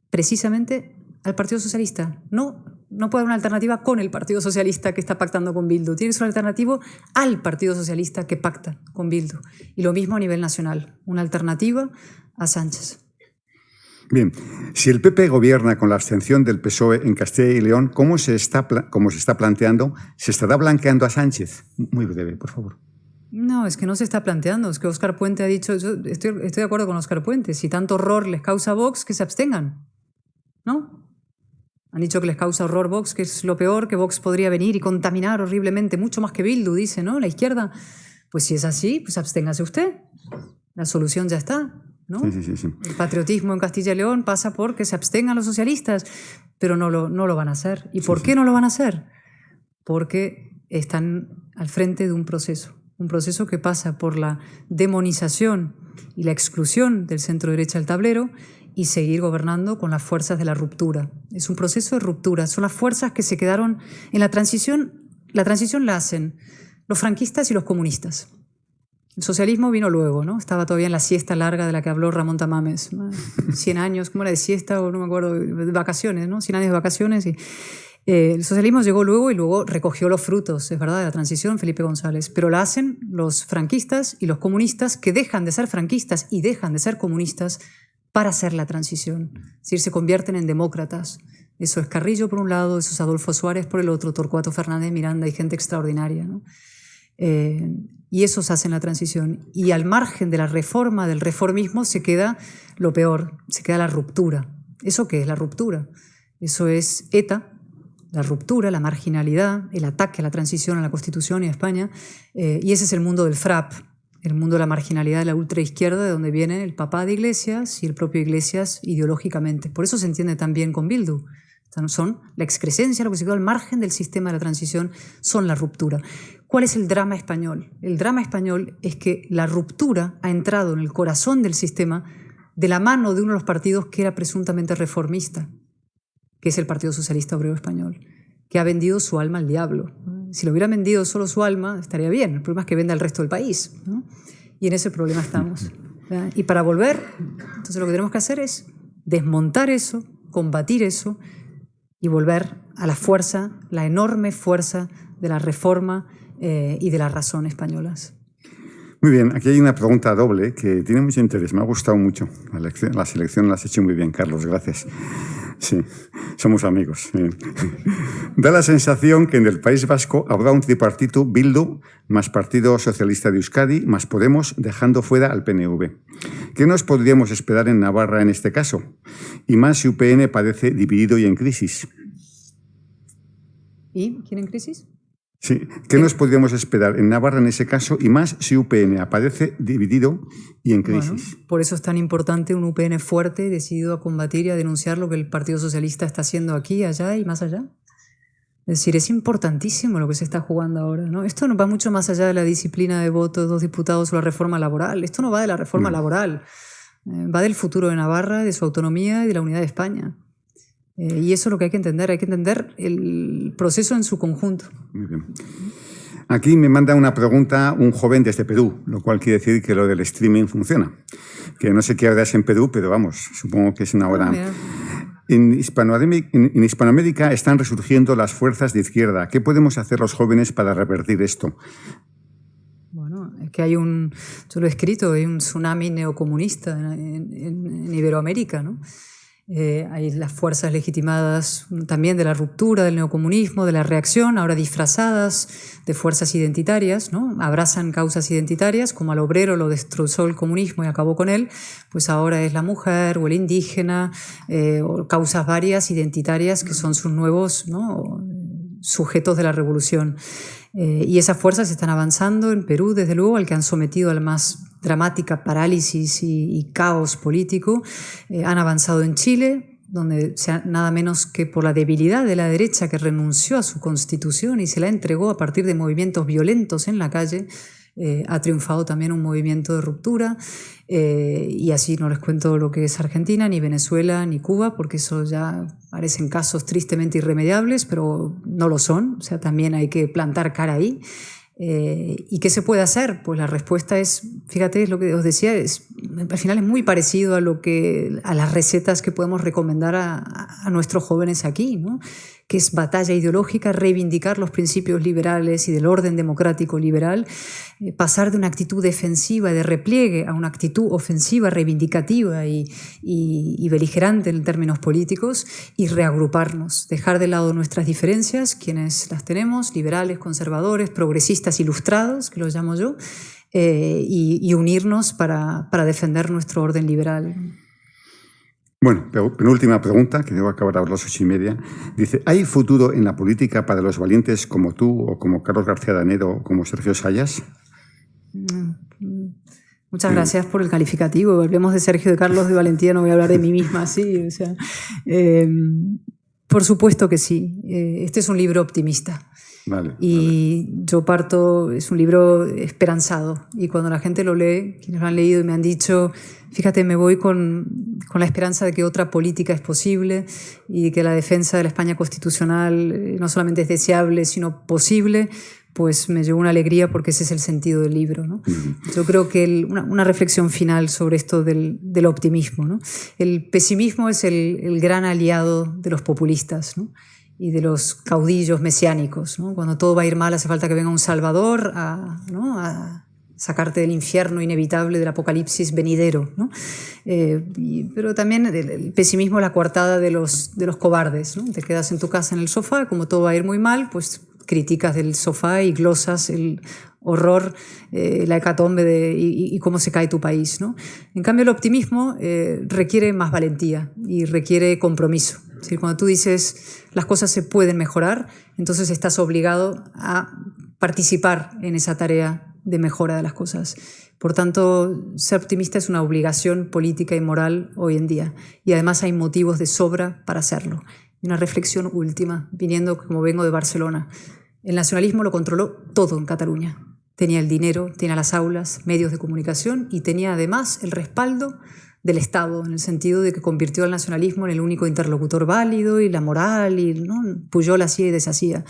precisamente al Partido Socialista, no no puede haber una alternativa con el Partido Socialista que está pactando con Bildu. Tiene que ser una alternativa al Partido Socialista que pacta con Bildu. Y lo mismo a nivel nacional, una alternativa a Sánchez. Bien, si el PP gobierna con la abstención del PSOE en Castilla y León, como se está planteando, ¿se estará blanqueando a Sánchez? Muy breve, por favor. No, es que no se está planteando. Es que Óscar Puente ha dicho, yo estoy de acuerdo con Óscar Puente, si tanto horror les causa Vox, que se abstengan, ¿no? Han dicho que les causa horror Vox, que es lo peor, que Vox podría venir y contaminar horriblemente, mucho más que Bildu, dice, ¿no? La izquierda. Pues si es así, pues absténgase usted. La solución ya está, ¿no? Sí. El patriotismo en Castilla y León pasa por que se abstengan los socialistas, pero no lo van a hacer. ¿Y por qué no lo van a hacer? Porque están al frente de un proceso que pasa por la demonización y la exclusión del centro derecha del tablero y seguir gobernando con las fuerzas de la ruptura. Es un proceso de ruptura. Son las fuerzas que se quedaron en la transición. La transición la hacen los franquistas y los comunistas. El socialismo vino luego, ¿no? Estaba todavía en la siesta larga de la que habló Ramón Tamames. 100 años, ¿cómo era de siesta? O no me acuerdo, de vacaciones, ¿no? 100 años de vacaciones. Y, el socialismo llegó luego y luego recogió los frutos, es verdad, de la transición, Felipe González. Pero la hacen los franquistas y los comunistas que dejan de ser franquistas y dejan de ser comunistas para hacer la transición. Es decir, se convierten en demócratas. Eso es Carrillo por un lado, eso es Adolfo Suárez por el otro, Torcuato Fernández Miranda y gente extraordinaria, ¿no? Y esos hacen la transición. Y al margen de la reforma, del reformismo, se queda lo peor, se queda la ruptura. ¿Eso qué es la ruptura? Eso es ETA, la ruptura, la marginalidad, el ataque a la transición, a la Constitución y a España. Y ese es el mundo del FRAP, el mundo de la marginalidad de la ultraizquierda, de donde viene el papá de Iglesias y el propio Iglesias ideológicamente. Por eso se entiende tan bien con Bildu. Son la excrescencia, lo que se quedó al margen del sistema de la transición, son la ruptura. ¿Cuál es el drama español? El drama español es que la ruptura ha entrado en el corazón del sistema de la mano de uno de los partidos que era presuntamente reformista, que es el Partido Socialista Obrero Español, que ha vendido su alma al diablo. Si le hubiera vendido solo su alma, estaría bien. El problema es que venda al resto del país, ¿no? Y en ese problema estamos, ¿verdad? Y para volver, entonces lo que tenemos que hacer es desmontar eso, combatir eso y volver a la fuerza, la enorme fuerza de la reforma y de la razón españolas. Muy bien, aquí hay una pregunta doble que tiene mucho interés. Me ha gustado mucho. La selección la has hecho muy bien, Carlos, gracias. Sí, somos amigos. Da la sensación que en el País Vasco habrá un tripartito Bildu más Partido Socialista de Euskadi más Podemos, dejando fuera al PNV. ¿Qué nos podríamos esperar en Navarra en este caso? Y más si UPN parece dividido y en crisis. ¿Y quién en crisis? Sí, ¿qué nos podríamos esperar en Navarra en ese caso y más si UPN aparece dividido y en crisis? Bueno, por eso es tan importante un UPN fuerte, decidido a combatir y a denunciar lo que el Partido Socialista está haciendo aquí, allá y más allá. Es decir, es importantísimo lo que se está jugando ahora, ¿no? Esto no va mucho más allá de la disciplina de voto de 2 diputados o la reforma laboral. Esto no va de la reforma laboral, va del futuro de Navarra, de su autonomía y de la unidad de España. Y eso es lo que hay que entender el proceso en su conjunto. Muy bien. Aquí me manda una pregunta un joven desde Perú, lo cual quiere decir que lo del streaming funciona. Que no sé qué hora es en Perú, pero vamos, supongo que es una hora. En Hispanoamérica están resurgiendo las fuerzas de izquierda. ¿Qué podemos hacer los jóvenes para revertir esto? Bueno, es que yo lo he escrito, hay un tsunami neocomunista en Iberoamérica, ¿no? Hay las fuerzas legitimadas también de la ruptura, del neocomunismo, de la reacción, ahora disfrazadas de fuerzas identitarias, ¿no? Abrazan causas identitarias, como al obrero lo destrozó el comunismo y acabó con él, pues ahora es la mujer o el indígena, o causas varias identitarias que son sus nuevos, ¿no?, sujetos de la revolución. Y esas fuerzas están avanzando en Perú, desde luego, al que han sometido a la más dramática parálisis y caos político. Han avanzado en Chile, donde nada menos que por la debilidad de la derecha que renunció a su constitución y se la entregó a partir de movimientos violentos en la calle, ha triunfado también un movimiento de ruptura. Y así no les cuento lo que es Argentina, ni Venezuela, ni Cuba, porque eso ya parecen casos tristemente irremediables, pero no lo son. O sea, también hay que plantar cara ahí. ¿Y qué se puede hacer? Pues la respuesta es, fíjate, es lo que os decía, es al final es muy parecido a las recetas que podemos recomendar a nuestros jóvenes aquí, ¿no? Que es batalla ideológica, reivindicar los principios liberales y del orden democrático liberal, pasar de una actitud defensiva de repliegue a una actitud ofensiva, reivindicativa y beligerante en términos políticos, y reagruparnos, dejar de lado nuestras diferencias, quienes las tenemos, liberales, conservadores, progresistas, ilustrados, que los llamo yo, y unirnos para defender nuestro orden liberal. Bueno, penúltima pregunta, que debo acabar a las 8:30. Dice, ¿hay futuro en la política para los valientes como tú o como Carlos García Danero o como Sergio Sayas? Muchas gracias por el calificativo. Hablemos de Sergio, de Carlos, de valentía, no voy a hablar de mí misma, sí. O sea, por supuesto que sí. Este es un libro optimista. Vale, yo parto, es un libro esperanzado, y cuando la gente lo lee, quienes lo han leído y me han dicho, fíjate, me voy con la esperanza de que otra política es posible y que la defensa de la España constitucional no solamente es deseable, sino posible, pues me llevó una alegría, porque ese es el sentido del libro, ¿no? Yo creo que una reflexión final sobre esto del optimismo, ¿no? El pesimismo es el gran aliado de los populistas, ¿no? Y de los caudillos mesiánicos, ¿no? Cuando todo va a ir mal, hace falta que venga un salvador a sacarte del infierno inevitable del apocalipsis venidero, ¿no? Pero también el pesimismo es la coartada de los cobardes, ¿no? Te quedas en tu casa en el sofá, como todo va a ir muy mal, pues criticas del sofá y glosas el horror, la hecatombe y cómo se cae tu país, ¿no? En cambio, el optimismo requiere más valentía y requiere compromiso. Es decir, cuando tú dices las cosas se pueden mejorar, entonces estás obligado a participar en esa tarea de mejora de las cosas. Por tanto, ser optimista es una obligación política y moral hoy en día, y además hay motivos de sobra para hacerlo. Y una reflexión última, viniendo como vengo de Barcelona. El nacionalismo lo controló todo en Cataluña. Tenía el dinero, tenía las aulas, medios de comunicación, y tenía además el respaldo del Estado, en el sentido de que convirtió al nacionalismo en el único interlocutor válido, y la moral, y ¿no? Pujol hacía y deshacía.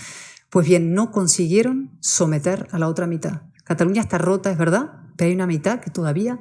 Pues bien, no consiguieron someter a la otra mitad. Cataluña está rota, es verdad, pero hay una mitad que todavía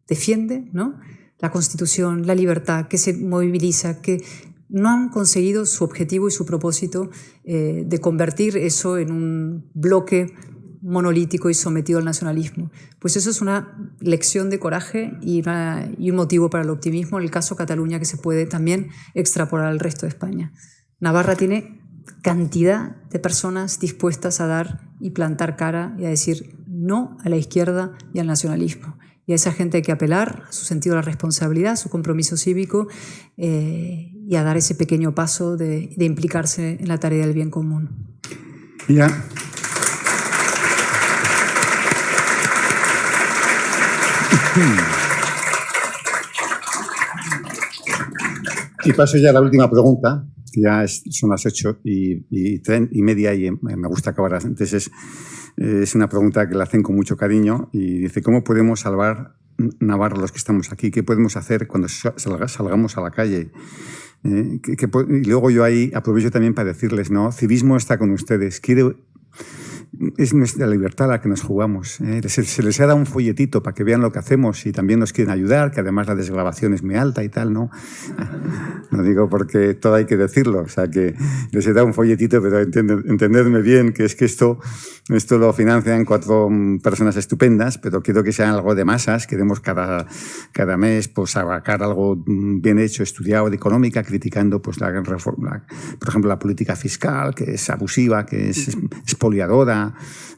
defiende, ¿no?, la Constitución, la libertad, que se moviliza, que no han conseguido su objetivo y su propósito de convertir eso en un bloque monolítico y sometido al nacionalismo. Pues eso es una lección de coraje y un motivo para el optimismo en el caso Cataluña, que se puede también extrapolar al resto de España. Navarra tiene cantidad de personas dispuestas a dar y plantar cara y a decir no a la izquierda y al nacionalismo. Y a esa gente hay que apelar a su sentido de la responsabilidad, a su compromiso cívico, y a dar ese pequeño paso de implicarse en la tarea del bien común. Ya. Y paso ya a la última pregunta, que ya son las 8:30 y me gusta acabar antes. Es una pregunta que la hacen con mucho cariño y dice, ¿cómo podemos salvar Navarra los que estamos aquí? ¿Qué podemos hacer cuando salgamos a la calle? Y luego yo ahí aprovecho también para decirles, ¿no? Civismo está con ustedes. Es nuestra libertad la que nos jugamos. Se les ha dado un folletito para que vean lo que hacemos y también nos quieren ayudar, que además la desgravación es muy alta y tal, ¿no? No digo porque todo hay que decirlo, o sea, que les he dado un folletito, pero entendedme bien que es que esto lo financian 4 personas estupendas, pero quiero que sea algo de masas. Queremos cada mes pues sacar algo bien hecho, estudiado de económica, criticando pues la reforma, por ejemplo, la política fiscal, que es abusiva, que es expoliadora,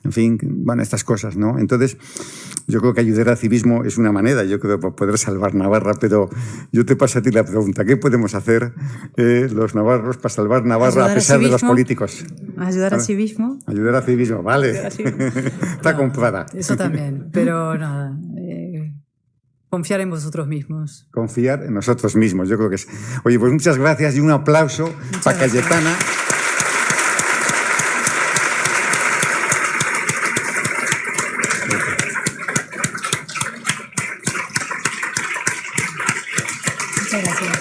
en fin, bueno, estas cosas, ¿no? Entonces, yo creo que ayudar al civismo es una manera, yo creo, para poder salvar Navarra, pero yo te paso a ti la pregunta, ¿qué podemos hacer los navarros para salvar Navarra a pesar de los políticos? ¿Ayudar al civismo? Ayudar al civismo, vale. Está comprada. Eso también, pero nada, confiar en vosotros mismos. Confiar en nosotros mismos, yo creo que es. Oye, pues muchas gracias y un aplauso para Cayetana. Muchas gracias.